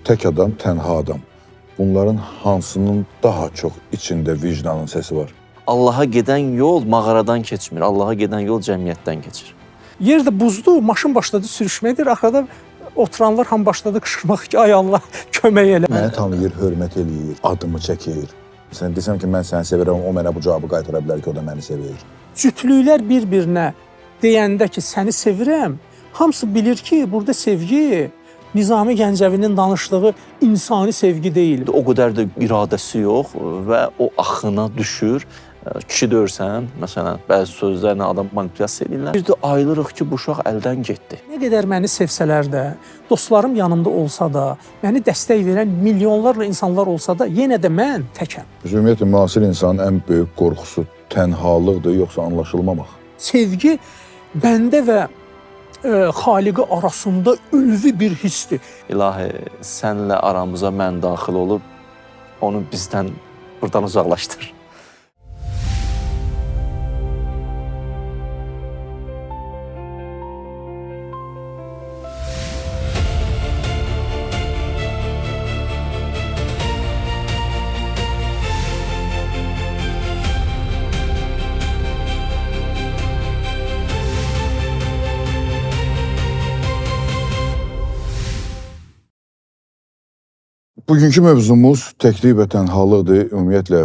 Tek adam, tənha adam. Bunların hansının daha çox içində vicdanın sesi var? Allaha gedən yol mağaradan keçmir. Allaha gedən yol cəmiyyətdən keçir. Yer də buzdu, maşın başladı sürüşməkdir. Axırda oturanlar ham başladı qışqırmaq ki, ay Allah, kömək elə. Məni tanıyır, hörmət eləyir, adımı çəkir. Sən desəm ki, mən səni sevirəm, o mənə bu cavabı qaytara bilər ki, o da məni sevir. Cütlüklər bir-birinə deyəndə ki, səni sevirəm, hamısı bilir ki, burada sevgi Nizami Gəncəvinin danışdığı insani sevgi deyil. O qədər də iradəsi yox və o axına düşür. Kişi dörsən, məsələn, bəzi sözlərlə adam manipulyasiya edirlər. Bir də ayılırıq ki, bu uşaq əldən getdi. Nə qədər məni sevsələr də, dostlarım yanımda olsa da, məni dəstək verən milyonlarla insanlar olsa da, yenə də mən təkəm. Ümumiyyətlə, müasir insanın ən böyük qorxusu tənhalıqdır, yoxsa anlaşılmamaq. Sevgi bəndə və Xaliqi arasında ülvi bir hissdir. İlahi, sənlə aramıza mən daxil olub, onu bizdən buradan uzaqlaşdır. Bugünkü mövzumuz təklik və tənhalıqdır. Ümumiyyətlə,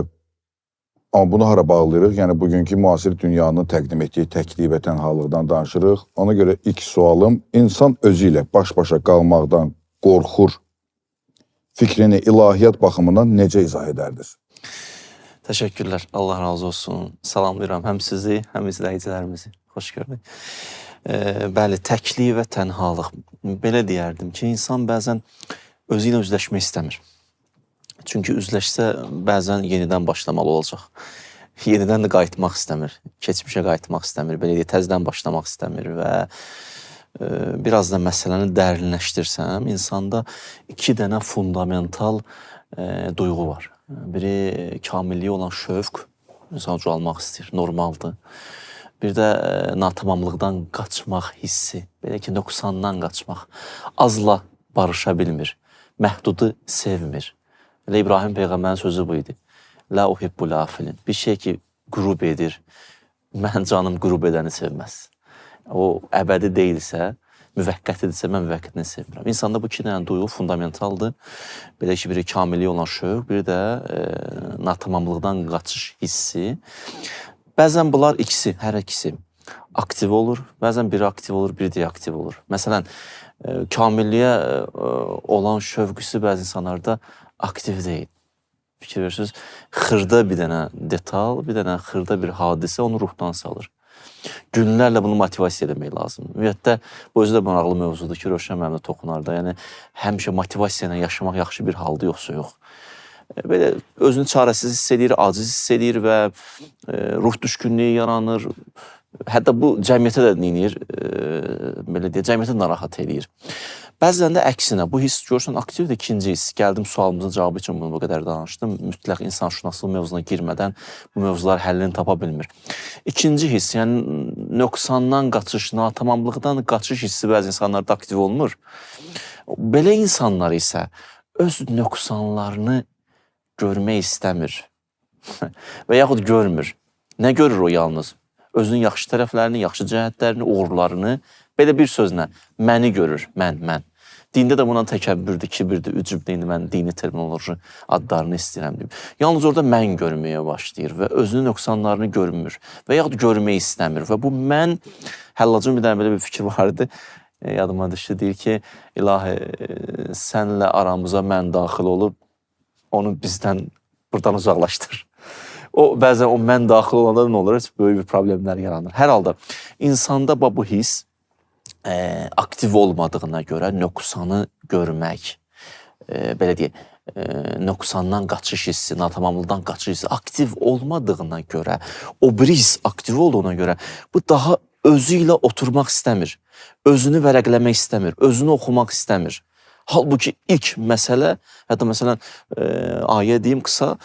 amma bunu hara bağlayırıq? Yəni, bugünkü müasir dünyanın təqdim etdiyi təklik və tənhalıqdan danışırıq. Ona görə ilk sualım, insan özü ilə baş-başa qalmaqdan qorxur, fikrini ilahiyyat baxımından necə izah edərdiniz? Təşəkkürlər, Allah razı olsun. Salamlayıram həm sizi, həm izləyicilərimizi. Xoş gördük. Bəli, təklik və tənhalıq. Belə deyərdim ki, insan bəzən özü ilə üzləşmək istəmir. Çünki üzləşsə, bəzən yenidən başlamalı olacaq. Yenidən də qayıtmaq istəmir. Keçmişə qayıtmaq istəmir. Belə deyək, təzədən başlamaq istəmir və biraz da məsələni dərinləşdirsəm, insanda iki dənə fundamental duyğu var. Biri kamilliyə olan şövq, insan ucalmaq istəyir, normaldır. Bir də natamamlıqdan qaçmaq hissi, belə ki, nöqsandan qaçmaq, azla barışa bilmir. Məhdudu sevmir. Elə İbrahim Peyğəmbərin sözü bu idi. La uhibbul afilin. Bir şey ki, qürub edir, mən canım qürub edəni sevməz. O, əbədi deyilsə, müvəqqətidirsə, mən müvəqqətini sevmirəm. İnsanda bu iki dənə duyğu fundamentaldır. Belə ki, biri kamilliyə olan şövq, biri də natamamlıqdan qaçış hissi. Bəzən bunlar ikisi, hər ikisi aktiv olur. Bəzən biri aktiv olur, biri deaktiv olur. Məsələn, kamilliyə olan şövqüsü bəzi insanlarda aktiv deyil. Fikir verirsiniz, xırda bir dənə detal, bir dənə xırda bir hadisə onu ruhdan salır. Günlərlə bunu motivasiya eləmək lazımdır. Ümumiyyətlə, bu özü də maraqlı mövzudur ki, Rövşən müəllim də toxunar da. Yəni, həmişə motivasiya ilə yaşamaq yaxşı bir halda yoxsa yox. Belə özünü çarəsiz hiss edir, aciz hiss edir və ruh düşkünlüyü yaranır. Hətta bu cəmiyyətə də neyir, belə deyək, cəmiyyətə narahat edir. Bəzən də əksinə, bu hiss görürsən aktivdir, ikinci hiss. Gəldim sualımızın cavabı üçün bunu bu qədər danışdım. Mütləq insanşünaslıq mövzuna girmədən bu mövzular həllini tapa bilmir. İkinci hiss, yəni nöqsandan qaçış, natamamlıqdan qaçış hissi bəzi insanlarda aktiv olunur. Belə insanlar isə öz nöqsanlarını görmək istəmir və yaxud görmür. Nə görür o yalnız? Özünün yaxşı tərəflərini, yaxşı cəhətlərini, uğurlarını, belə bir sözlə, məni görür, mən. Dində də buna təkəbbürdür, kibirdir, ücüb deyil, mən dini terminoloji adlarını istəyirəm deyim. Yalnız orada mən görməyə başlayır və özünün nöqsanlarını görmür və yaxud görmək istəmir və bu mən, Həllacın bir dənə belə bir fikir vardı, yadıma düşdü, deyir ki, ilahi, sənlə aramıza mən daxil olub, onu bizdən buradan uzaqlaşdır. Bəzən o mən daxil olanda nə olur? Böyük bir problemlər yaranır. Hər halda, insanda bu his aktiv olmadığına görə nöqsanı görmək, belə deyək, nöqsandan qaçış hissi, natamamlıqdan qaçış hissi aktiv olmadığına görə, o bir his aktiv olduğuna görə bu daha özü ilə oturmaq istəmir, özünü vərəqləmək istəmir, özünü oxumaq istəmir. Halbuki ilk məsələ, hətta məsələn, ayə deyim qısa,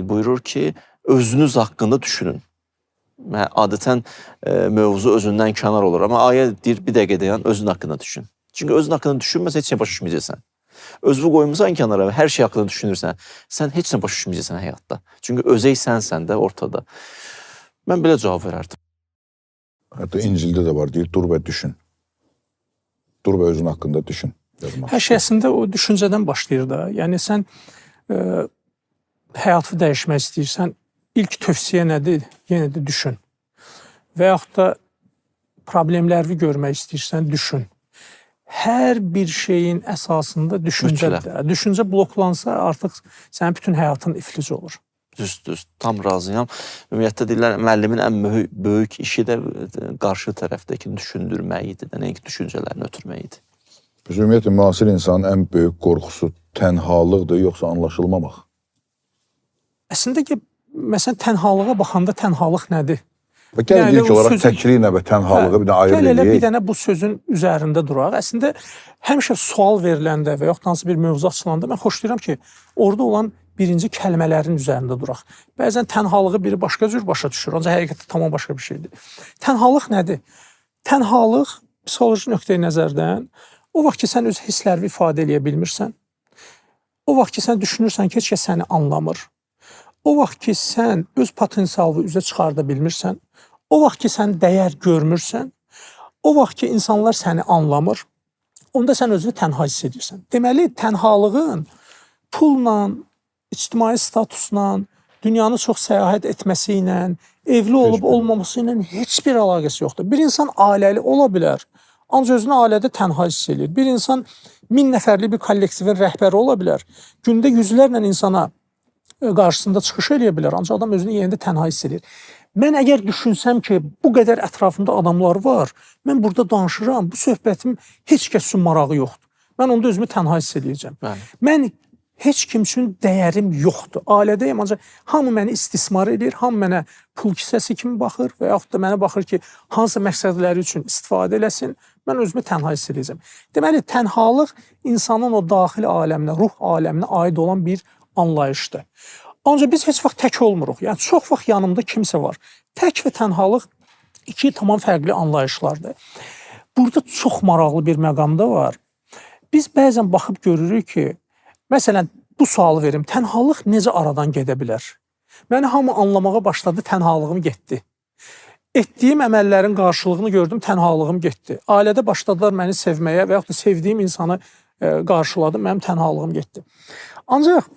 buyurur ki, özünüz haqqında düşünün. Adətən mövzu özündən kənar olur. Amma ayə deyir, bir dəqiqə dayan, özün haqqında düşün. Çünki özün haqqında düşünməsə heç şey başa düşməyəcəksən. Özünü qoymusan kənara, hər şey haqqında düşünürsən, sən heç nə başa düşməyəcəksən həyatda. Çünki özəy sənsən də ortada. Mən belə cavab verərdim. Hətta İncildə də var, deyir, dur və düşün. Dur və özün haqqında düşün. Hər şey əslində o düşüncədən başlayır da. Yəni sən həyatı dəyişmək istəyirsən, ilk tövsiyə nədir? Yenə də düşün. Və yaxud da problemləri görmək istəyirsən, düşün. Hər bir şeyin əsasında düşüncədir. Düşüncə bloklansa artıq sənin bütün həyatın iflic olur. Düz, tam razıyam. Ümumiyyətlə deyirlər, müəllimin ən böyük işi də qarşı tərəfdəkini düşündürmək idi, nəinki düşüncələrini ötürmək idi. Ümumiyyətlə, müasir insanın ən böyük qorxusu tənhalıqdır, yoxsa anlaşılmamaq? Əslində ki, məsələn, tənhalığa baxanda tənhalıq nədir? Gəlin ilk olaraq təkliklə və tənhalığı bir də ayrı eləyək. eləyək. Bir dənə bu sözün üzərində duraq. Əslində, həmişə sual veriləndə və yaxud hansı bir mövzu açılanda mən xoşlayıram ki, orada olan birinci kəlmələrin üzərində duraq. Bəzən tənhalığı biri başqa cür başa düşür, ancaq həqiqətdə tamam başqa bir şeydir. Tənhalıq nədir? Tənhalıq psixoloji nöqteyi nəzərdən o vaxt ki, sən öz hisslərini ifadə edə bilmirsən, o vaxt ki, sən düşünürsən ki, heç kəs səni anlamır, o vaxt ki, sən öz potensialını üzə çıxarda bilmirsən, o vaxt ki, sən dəyər görmürsən, o vaxt ki, insanlar səni anlamır, onda sən özünü tənha hiss edirsən. Deməli, tənhalığın pulla, ictimai statusla, dünyanı çox səyahət etməsi ilə, evli olub olmaması ilə heç bir əlaqəsi yoxdur. Bir insan ailəli ola bilər, ancaq özünü ailədə tənha hiss edir. Bir insan 1000 nəfərli bir kollektivin rəhbəri ola bilər, gündə yüzlərlə insana qarşısında çıxış eləyə bilər, ancaq adam özünü yenə də tənha hiss edir. Mən əgər düşünsəm ki, bu qədər ətrafımda adamlar var, mən burada danışıram, bu söhbətim heç kəs üçün marağı yoxdur. Mən onda özümü tənha hiss edəcəm. Mən heç kim üçün dəyərim yoxdur. Ailədəyəm, ancaq hamı məni istismar edir, hamı mənə pul kisəsi kimi baxır və yaxud da mənə baxır ki, hansı məqsədləri üçün istifadə eləsin, mən özümü tənha hiss edəcəm. Deməli, tənhalıq insanın o daxili aləminə, ruh aləminə aid olan bir anlayışdır. Ancaq biz heç vaxt tək olmuruq. Yəni, çox vaxt yanımda kimsə var. Tək və tənhalıq iki tamam fərqli anlayışlardır. Burada çox maraqlı bir məqamda var. Biz bəzən baxıb görürük ki, məsələn, bu sualı verim, tənhalıq necə aradan gedə bilər? Məni hamı anlamağa başladı, tənhalığım getdi. Etdiyim əməllərin qarşılığını gördüm, tənhalığım getdi. Ailədə başladılar məni sevməyə və yaxud da sevdiyim insanı qarşıladım, mənim tənhalığım getdi. Ancaq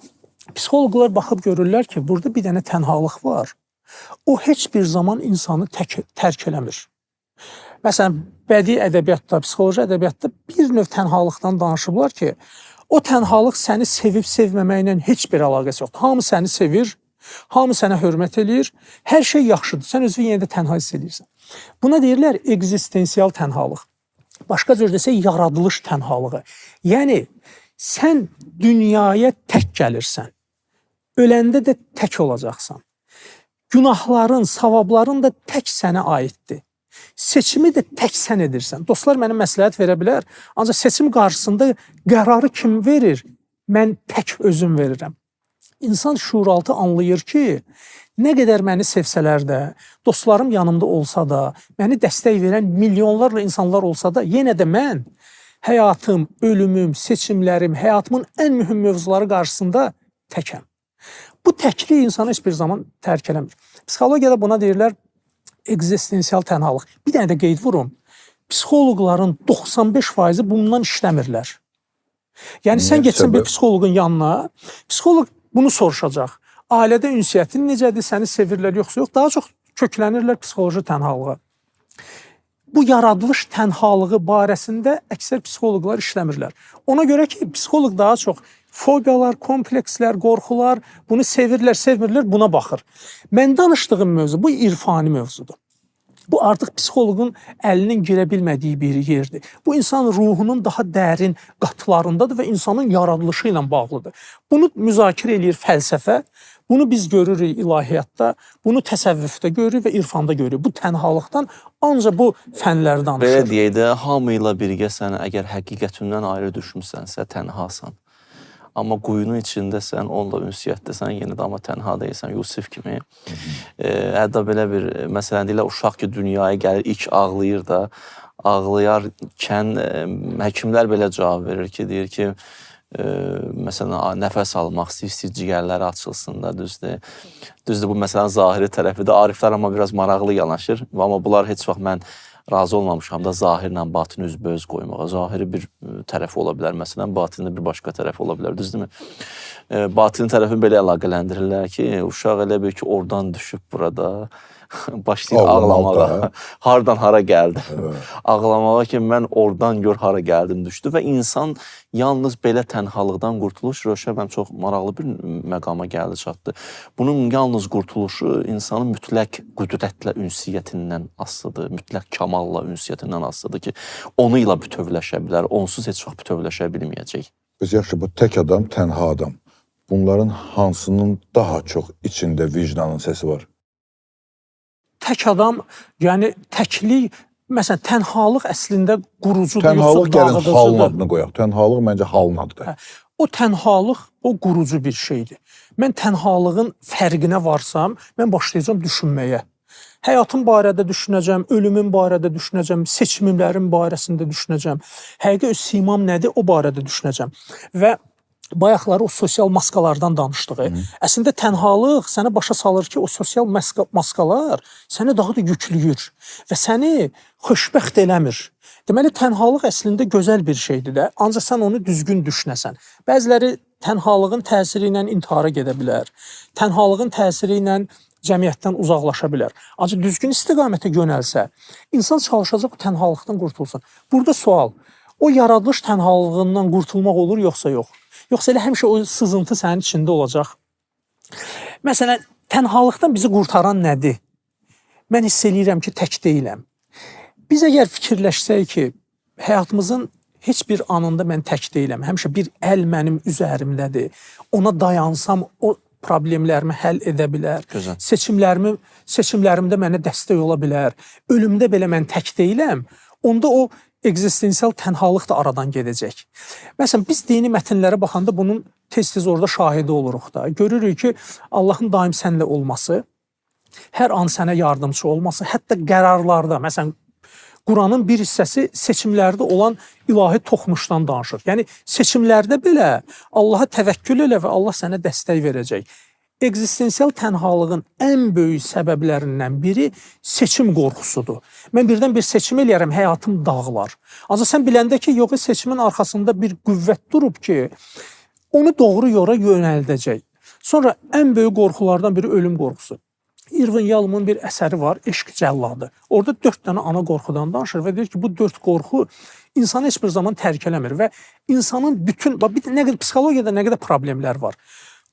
psixoloqlar baxıb görürlər ki, burada bir dənə tənhalıq var. O heç bir zaman insanı tərk eləmir. Məsələn, bədii ədəbiyyatda, psixoloji ədəbiyyatda bir növ tənhalıqdan danışıblar ki, o tənhalıq səni sevib sevməməklə heç bir əlaqəsi yoxdur. Hamı səni sevir, hamı sənə hörmət eləyir, hər şey yaxşıdır, sən özünü yenə də tənha hiss edirsən. Buna deyirlər ekzistensial tənhalıq. Başqa cür desə, yaradılış tənhalığı. Yəni, sən dünyaya tək gəlirsən. Öləndə də tək olacaqsan. Günahların, savabların da tək sənə aiddir. Seçimi də tək sən edirsən. Dostlar mənə məsləhət verə bilər, ancaq seçim qarşısında qərarı kim verir? Mən tək özüm verirəm. İnsan şuuraltı anlayır ki, nə qədər məni sevsələr də, dostlarım yanımda olsa da, məni dəstək verən milyonlarla insanlar olsa da, yenə də mən həyatım, ölümüm, seçimlərim, həyatımın ən mühüm mövzuları qarşısında təkəm. Bu təklik insanı heç bir zaman tərk eləmir. Psixologiyada buna deyirlər ekzistensial tənhalıq. Bir dənə də qeyd vurum. Psixoloqların 95% bundan işləmirlər. Yəni sən getsən bir psixoloqun yanına, psixoloq bunu soruşacaq. Ailədə ünsiyyətin necədir, səni sevirlər yoxsa yox? Daha çox köklənirlər psixoloji tənhalığa. Bu yaradılış tənhalığı barəsində əksər psixoloqlar işləmirlər. Ona görə ki, psixoloq daha çox fobiyalar, komplekslər, qorxular, bunu sevirlər, sevmirlər, buna baxır. Mən danışdığım mövzu, bu irfani mövzudur. Bu artıq psixoloqun əlinin girə bilmədiyi bir yerdir. Bu insan ruhunun daha dərin qatlarındadır və insanın yaradılışı ilə bağlıdır. Bunu müzakirə eləyir fəlsəfə, bunu biz görürük ilahiyyatda, bunu təsəvvüfdə görürük və irfanda görürük. Bu tənhalıqdan ancaq bu fənlər danışır. Belə deyək də, hamıyla birgə sən əgər həqiqətindən ayrı düşmüsənsə, tənhasan. Amma quyunun içindəsən, onunla ünsiyyətdəsən, yenə də amma tənha deyilsən, Yusif kimi. Hətta belə bir, məsələn, deyirlər, uşaq ki, dünyaya gəlir, ilk ağlayır da, ağlayarkən həkimlər belə cavab verir ki, deyir ki, məsələn, nəfəs almaq istəyir, cigərləri açılsın da, düzdür. Düzdür, bu məsələn zahiri tərəfidir. Ariflər amma biraz maraqlı yanaşır. Amma bunlar heç vaxt mən razı olmamışam da zahirlə batını üzbəüz qoymağa. Zahiri bir tərəfi ola bilər, məsələn, batini bir başqa tərəfi ola bilər, düzdürmü? Batini tərəfini belə əlaqələndirirlər ki, uşaq elə bir ki, oradan düşüb burada başlayır ağlamağa. Hardan hara gəldi? Ağlamağa ki, mən oradan gör hara gəldim düşdü və insan yalnız belə tənhalıqdan qurtuluş, Rövşən mənim çox maraqlı bir məqama gəldi, çatdı. Bunun yalnız qurtuluşu insanın mütləq qüdrətlə ünsiyyətindən asılıdır, mütləq kamalla ünsiyyətindən asılıdır ki, onu ilə bütövləşə bilər, onsuz heç vaxt bütövləşə bilməyəcək. Biz yaxşı, bu tək adam, tənha adam. Bunların hansının daha çox içində vicdanın səsi var? Tək adam, yəni təklik, məsələn, tənhalıq əslində qurucudur, Tənhalıq gəlin halın dağıdıcıdır. adını qoyaq. Tənhalıq məncə halın adıdır. O tənhalıq, o qurucu bir şeydir. Mən tənhalığın fərqinə varsam, mən başlayacağam düşünməyə. Həyatım barədə düşünəcəm, ölümün barədə düşünəcəm, seçimlərim barəsində düşünəcəm. Həqiqi öz simam nədir, o barədə düşünəcəm. Və bayaqları o sosial maskalardan danışdıq. Əslində tənhalıq sənə başa salır ki, o sosial maskalar səni daha da yüklüyür və səni xoşbəxt eləmir. Deməli, tənhalıq əslində gözəl bir şeydir də, ancaq sən onu düzgün düşünəsən. Bəziləri tənhalığın təsiri ilə intihara gedə bilər, tənhalığın təsiri ilə cəmiyyətdən uzaqlaşa bilər. Ancaq düzgün istiqamətə yönəlsə, insan çalışacaq o tənhalıqdan qurtulsun. Burada sual, o yaradılış tənhalığından qurtulmaq olur, yoxsa yox? Yoxsa elə həmişə o sızıntı sənin içində olacaq. Məsələn, tənhalıqdan bizi qurtaran nədir? Mən hiss eləyirəm ki, tək deyiləm. Biz əgər fikirləşsək ki, həyatımızın heç bir anında mən tək deyiləm, həmişə bir əl mənim üzərimdədir, ona dayansam, o problemlərimi həll edə bilər, seçimlərimdə mənə dəstək ola bilər, ölümdə belə mən tək deyiləm, onda o egzistensial tənhalıq da aradan gedəcək. Məsələn, biz dini mətnlərə baxanda bunun tez-tez orada şahidi oluruq da. Görürük ki, Allahın daim sənlə olması, hər an sənə yardımcı olması, hətta qərarlarda, məsələn, Quranın bir hissəsi seçimlərdə olan ilahi toxunuşdan danışır. Yəni, seçimlərdə belə Allaha təvəkkül elə və Allah sənə dəstək verəcək. Egzistensial tənhalığın ən böyük səbəblərindən biri seçim qorxusudur. Mən birdən bir seçim eləyərəm, həyatım dağılar. Ancaq sən biləndə ki, yox, seçimin arxasında bir qüvvət durub ki, onu doğru yola yönəldəcək. Sonra ən böyük qorxulardan biri ölüm qorxusu. Irvin Yalom'un bir əsəri var, Eşq Cəlladı. Orada 4 dənə ana qorxudan danışır və deyir ki, bu 4 qorxu insanı heç bir zaman tərk eləmir və insanın bütün, nə qədər psixologiyada nə qədər problemlər var.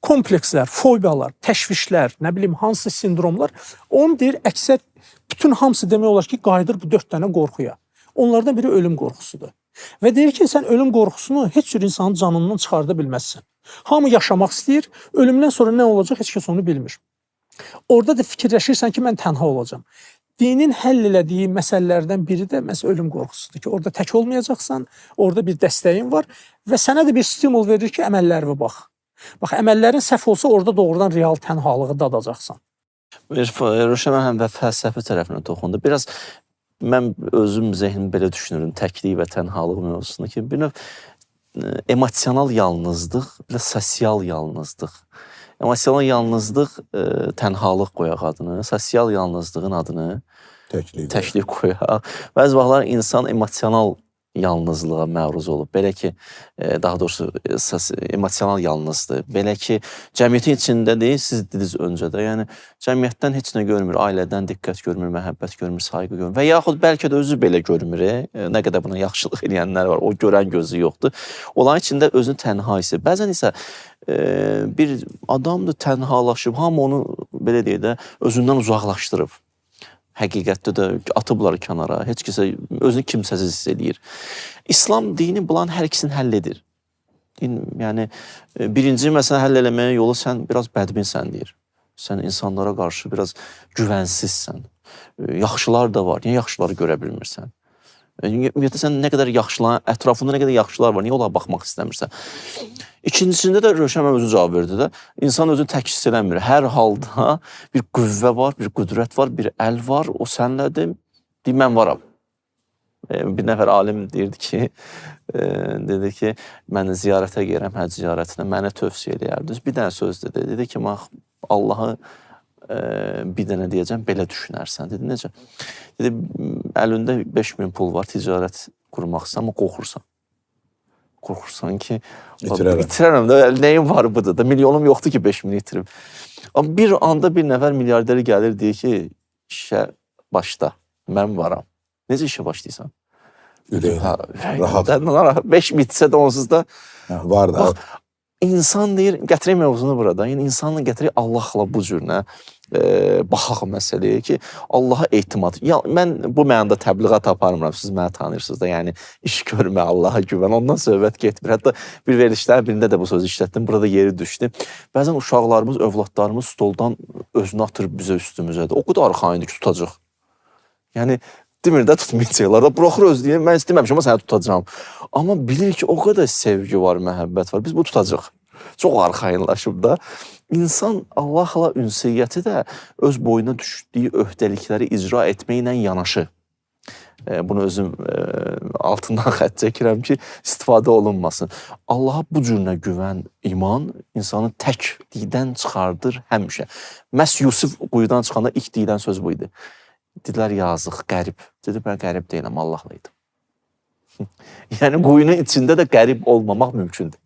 Komplekslər, fobiyalar, təşvişlər, nə bilim, hansı sindromlar, onu deyir, əksər, bütün hamısı demək olar ki, qayıdır bu 4 dənə qorxuya. Onlardan biri ölüm qorxusudur. Və deyir ki, sən ölüm qorxusunu heç bir insanın canından çıxarda bilməzsən. Hamı yaşamaq istəyir, ölümdən sonra nə olacaq, heç kəs onu bilmir. Orada da fikirləşirsən ki, mən tənha olacam. Dinin həll elədiyi məsələlərdən biri də məsəl ölüm qorxusudur ki, orada tək olmayacaqsan, orada bir dəstəyin var və sənə də bir stimul verir ki, əməllərinə bax. Bax, əməllərin səhv olsa, orada doğrudan real tənhalığı dadacaqsan. Rövşən həm də fəlsəfi tərəfinə toxundu. Biraz mən özüm zehnim belə düşünürüm, təklik və tənhalıq mövzusunda ki, bir növ emosional yalnızlıq, bir də sosial yalnızlıq. Emosional yalnızlıq tənhalıq qoyaq adını, sosial yalnızlığın adını təklik qoyaq. Bəzi vaxtlar insan emosional yalnızlığa məruz olub. Belə ki, daha doğrusu emosional yalnızdır. Belə ki, cəmiyyətin içindədir, siz dediniz öncədə. Yəni, cəmiyyətdən heç nə görmür, ailədən diqqət görmür, məhəbbət görmür, sayğı görmür. Və yaxud bəlkə də özü belə görmür. Nə qədər buna yaxşılıq eləyənlər var, o görən gözü yoxdur. Onların içində özünü tənha hissə. Bəzən isə bir adamdır, tənhalaşıb, hamı onu, belə deyək də, özündən uzaqlaşdırıb. Həqiqətdə də atıblar kənara, heç kəsə özünü kimsəsiz hiss edir. İslam dini bulan hər ikisini həll edir. Yəni, birinci məsələn həll eləməyə yolu sən biraz bədbinsən deyir. Sən insanlara qarşı biraz güvənsizsən. Yaxşılar da var, niyə yaxşıları görə bilmirsən? Ümumiyyətlə, sən nə qədər yaxşılar, ətrafında nə qədər yaxşılar var, niyə onlara baxmaq istəmirsən? İkincisində də Rövşən özü cavab verdi də, insan özünü tək hiss eləmir. Hər halda bir qüvvə var, bir qüdrət var, bir əl var, o sənlədir, deyir, mən varam. Bir nəfər alim deyirdi ki, Dedi ki, məni ziyarətə gəlirəm, həcc ziyarətinə, mənə tövsiyə edərdiniz. Bir dənə söz dedi. Dedi ki, Allahı bir dənə deyəcəm, belə düşünərsən. Dedi, necə? Dedi, əlində 5000 pul var, ticarət qurmaq istəyirsən, amma qorxursan. Qorxursan ki, itirərəm də, nəyim var budur da, milyonum yoxdur ki, 5000 itirim. Amma bir anda bir nəfər milyarderi gəlir, deyir ki, işə başla, mən varam. Necə işə başlayırsan? Rahat. 5000 itsə də onsuz da var da. bax, insan deyir, gətirək mövzunu burada, yəni insanla gətirək Allahla bu cürünə baxaq məsələyə ki, Allaha etimad. Ya, mən bu mənada təbliğat aparmıram, siz məni tanıyırsınız da, yəni iş görmə, Allaha güvən, ondan söhbət getmir. Hətta bir verilişlərin birində də bu sözü işlətdim, burada yeri düşdü. Bəzən uşaqlarımız, övladlarımız stoldan özünü atır bizə üstümüzədir. O qədər arxayındır ki, tutacaq. Yəni, demir də tutmayacaqlar da, buraxır öz deyir, mən istəməmişəm, amma səni tutacağam. Amma bilir ki, o qədər sevgi var, məhəbbət var, biz bu tutacaq. Çox arxayınlaşıb da. İnsan Allahla ünsiyyəti də öz boyuna düşdüyü öhdəlikləri icra etməklə yanaşı. Bunu özüm altından xətt çəkirəm ki, istifadə olunmasın. Allaha bu cürünə güvən, iman insanı təklikdən çıxardır həmişə. Məhz Yusuf quyudan çıxanda ilk deyilən söz bu idi. Dedilər, yazıq, qərib. Dedi, mən qərib deyiləm, Allahla idim. Yəni, quyunun içində də qərib olmamaq mümkündür.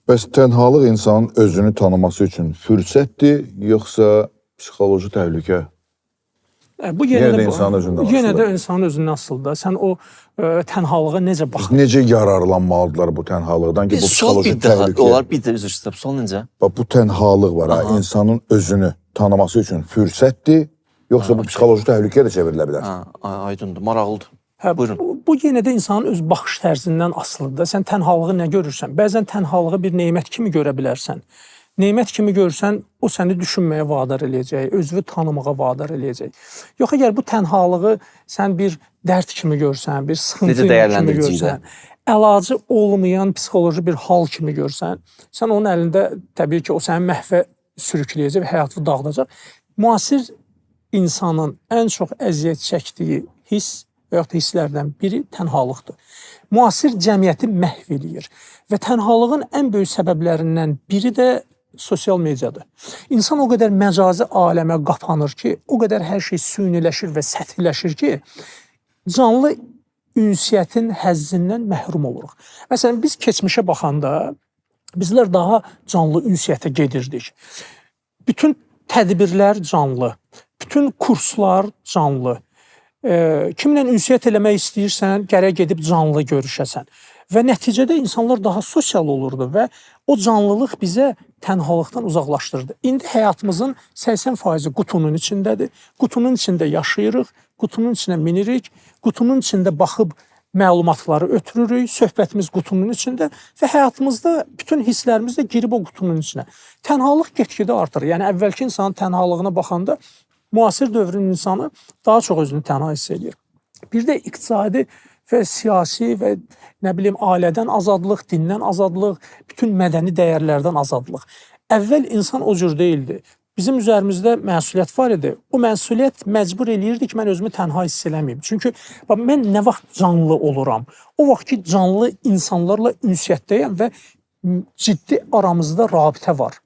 Bəs tənhalıq insanın özünü tanıması üçün fürsətdir, yoxsa psixoloji təhlükə? Bu Yenə də insanın özündən asılıdır. Yenə də insanın özündən asılıdır. Sən o tənhalığa necə baxırsan? Necə yararlanmalıdırlar bu tənhalıqdan ki, bu psixoloji təhlükə? Olar, bir də üzr istəyirəm, sual necə? Bu tənhalıq var, insanın özünü tanıması üçün fürsətdir, yoxsa bu psixoloji təhlükəyə də çevrilə bilər? Aydındır, maraqlıdır. Buyurun. Bu yenə də insanın öz baxış tərzindən asılıdır. Sən tənhalığı nə görürsən? Bəzən tənhalığı bir nemət kimi görə bilərsən. Nemət kimi görsən, o səni düşünməyə vadar eləyəcək, özünü tanımağa vadar eləyəcək. Yox, əgər bu tənhalığı sən bir dərd kimi görsən, bir sıxıntı kimi görsən, əlacı olmayan psixoloji bir hal kimi görsən, sən onun əlində təbii ki, o səni məhvə sürükləyəcək və həyatını dağıdacaq. Müasir insanın ən çox əziyyət çəkdiyi hiss və yaxud da hisslərdən biri tənhalıqdır. Müasir cəmiyyəti məhv eləyir və tənhalığın ən böyük səbəblərindən biri də sosial mediadır. İnsan o qədər məcazi aləmə qapanır ki, o qədər hər şey süniləşir və səthiləşir ki, canlı ünsiyyətin həzzindən məhrum oluruq. Məsələn, biz keçmişə baxanda bizlər daha canlı ünsiyyətə gedirdik. Bütün tədbirlər canlı, bütün kurslar canlı. Kimlə ünsiyyət eləmək istəyirsən, gərək gedib canlı görüşəsən. Və nəticədə insanlar daha sosial olurdu və o canlılıq bizə tənhalıqdan uzaqlaşdırdı. İndi həyatımızın 80% qutunun içindədir. Qutunun içində yaşayırıq, qutunun içinə minirik, qutunun içində baxıb məlumatları ötürürük, söhbətimiz qutunun içində və həyatımızda bütün hisslərimiz də girib o qutunun içinə. Tənhalıq get-gedə artır. Yəni, əvvəlki insanın tənhalığına baxanda müasir dövrün insanı daha çox özünü tənha hiss edir. Bir də iqtisadi və siyasi və nə bilim ailədən azadlıq, dindən azadlıq, bütün mədəni dəyərlərdən azadlıq. Əvvəl insan o cür deyildi. Bizim üzərimizdə məsuliyyət var idi. O məsuliyyət məcbur eləyirdi ki, mən özümü tənha hiss eləməyim. Çünki mən nə vaxt canlı oluram? O vaxt ki, canlı insanlarla ünsiyyətdəyəm və ciddi aramızda rabitə var.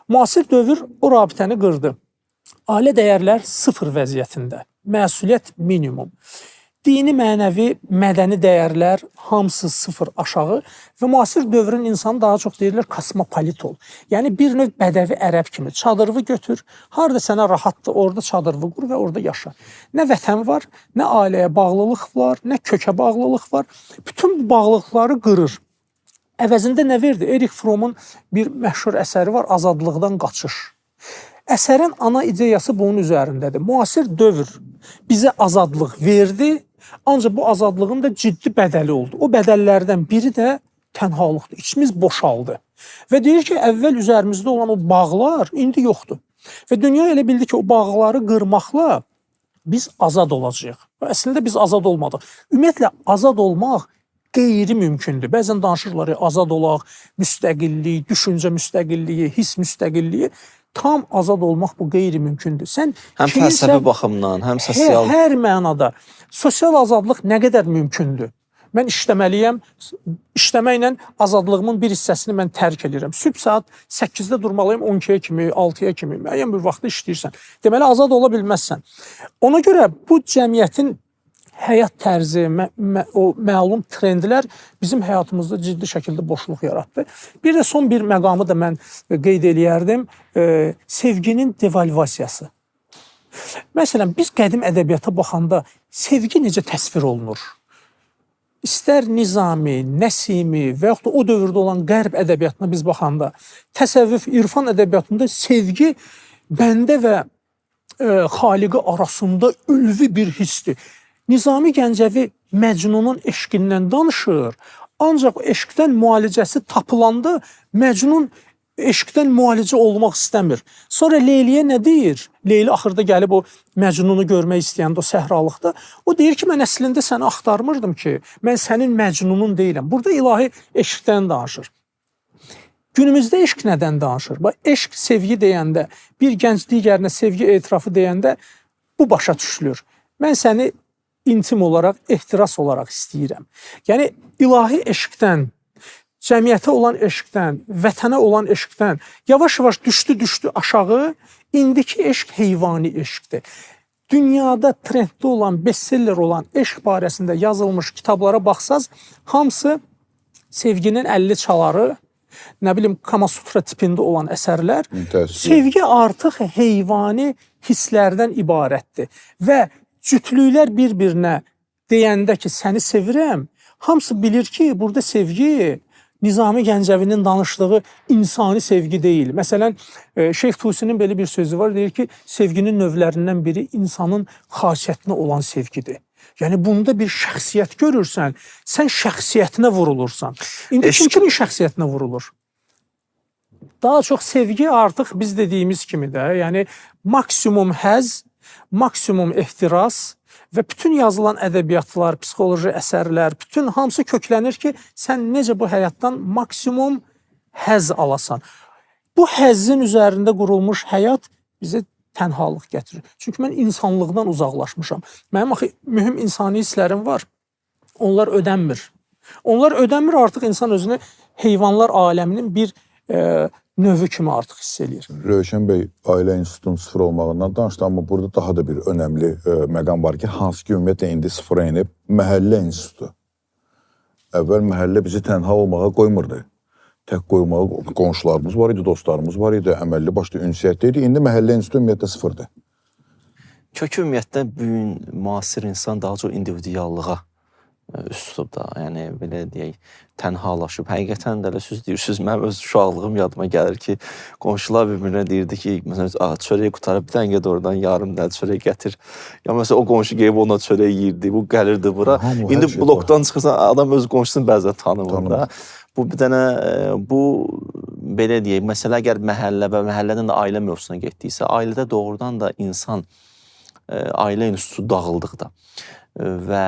Müasir dövr o rabitəni qırdı. Ailə dəyərlər sıfır vəziyyətində, məsuliyyət minimum. Dini, mənəvi, mədəni dəyərlər hamısı sıfır aşağı və müasir dövrün insanı daha çox deyirlər kosmopolit ol. Yəni bir növ bədəvi ərəb kimi çadırını götür, harada sənə rahatdır, orada çadırını qur və orada yaşa. Nə vətən var, nə ailəyə bağlılıq var, nə kökə bağlılıq var. Bütün bu bağlılıqları qırır. Əvəzində nə verdi? Erich Fromm'un bir məşhur əsəri var, Azadlıqdan qaçış. Əsərin ana ideyası bunun üzərindədir. Müasir dövr bizə azadlıq verdi, ancaq bu azadlığın da ciddi bədəli oldu. O bədəllərdən biri də tənhalıqdır. İçimiz boşaldı. Və deyir ki, əvvəl üzərimizdə olan o bağlar indi yoxdur. Və dünya elə bildi ki, o bağları qırmaqla biz azad olacağıq. Və əslində biz azad olmadıq. Ümumiyyətlə, azad olmaq qeyri-mümkündür. Bəzən danışırlar, azad olaq, müstəqillik, düşüncə müstəqilliyi, hiss müstəqilliyi. Tam azad olmaq bu qeyri-mümkündür. Sən həm fəlsəfi baxımdan, həm sosial... Hər mənada. Sosial azadlıq nə qədər mümkündür? Mən işləməliyəm. İşləməklə azadlığımın bir hissəsini mən tərk edirəm. Sübh saat 8-də durmalıyım 12-yə kimi, 6-ya kimi. Müəyyən bir vaxtda işləyirsən. Deməli, azad ola bilməzsən. Ona görə bu cəmiyyətin həyat tərzi, o məlum trendlər bizim həyatımızda ciddi şəkildə boşluq yaratdı. Bir də son bir məqamı da mən qeyd eləyərdim. Sevginin devalvasiyası. Məsələn, biz qədim ədəbiyyata baxanda sevgi necə təsvir olunur? İstər Nizami, Nəsimi və yaxud da o dövrdə olan qərb ədəbiyyatına biz baxanda, təsəvvüf, irfan ədəbiyyatında sevgi bəndə və xaliqi arasında ülvi bir hissdir. Nizami Gəncəvi Məcnunun eşqindən danışır, ancaq eşqdən müalicəsi tapılanda Məcnun eşqdən müalicə olmaq istəmir. Sonra Leyliyə nə deyir? Leyli axırda gəlib o Məcnunu görmək istəyəndə o səhralıqda. O deyir ki, mən əslində səni axtarmırdım ki, mən sənin Məcnunun deyiləm. Burada ilahi eşqdən danışır. Günümüzdə eşq nədən danışır? Eşq, sevgi deyəndə, bir gənc digərinə sevgi etirafı deyəndə bu başa düşülür. Mən səni intim olaraq, ehtiras olaraq istəyirəm. Yəni, ilahi eşqdən, cəmiyyətə olan eşqdən, vətənə olan eşqdən yavaş-yavaş düşdü aşağı, indiki eşq heyvani eşqdir. Dünyada trenddə olan, bestseller olan eşq barəsində yazılmış kitablara baxsaz, hamısı sevginin 50 çaları, nə bilim, Kamasutra tipində olan əsərlər, sevgi artıq heyvani hisslərdən ibarətdir. Və cütlüklər bir-birinə deyəndə ki, səni sevirəm, hamısı bilir ki, burada sevgi Nizami Gəncəvinin danışdığı insani sevgi deyil. Məsələn, Şeyx Tusinin belə bir sözü var, deyir ki, sevginin növlərindən biri insanın xasiyyətinə olan sevgidir. Yəni, bunda bir şəxsiyyət görürsən, sən şəxsiyyətinə vurulursan. İndi kimin şəxsiyyətinə vurulur? Daha çox sevgi artıq biz dediyimiz kimi də, yəni maksimum həzz, maksimum ehtiras və bütün yazılan ədəbiyyatlar, psixoloji əsərlər, bütün hamısı köklənir ki, sən necə bu həyatdan maksimum həzz alasan. Bu həzzin üzərində qurulmuş həyat bizə tənhalıq gətirir. Çünki mən insanlıqdan uzaqlaşmışam. Mənim axı mühüm insani hisslərim var. Onlar ödənmir. Onlar ödənmir, artıq insan özünü heyvanlar aləminin bir növü kimi artıq hiss eləyir. Rövşən bəy ailə institutunun sıfır olmağından danışdı, amma burada daha da bir önəmli məqam var ki, hansı ki ümumiyyətlə indi sıfıra inib məhəllə institutu. Əvvəl məhəllə bizi tənha olmağa qoymurdu. Tək qoymağa qonşularımız var idi, dostlarımız var idi, əməlli başlı ünsiyyətdə idi. İndi məhəllə institutu ümumiyyətlə sıfırdır. Kökü ümumiyyətlə bugün müasir insan daha çox individuallığa üst tutub da, yəni belə deyək, tənhalaşıb. Həqiqətən də elə söz deyirsiniz, mənim öz uşaqlığım yadıma gəlir ki, qonşular bir-birinə deyirdi ki, məsələn, çörək qutarıb, bir dənə gəd oradan yarım dəl çörək gətir. Ya məsələn, o qonşu gəlib ona çörək yiyirdi, bu gəlirdi bura. İndi blokdan çıxırsan, adam öz qonşusunu bəzən tanımır da. Bu bir dənə, bu belə deyək, məsələ əgər məhəllə və məhəllədən də ailə mövzusuna getdiysə, ailədə doğrudan da insan, ailə institutu dağıldıqda və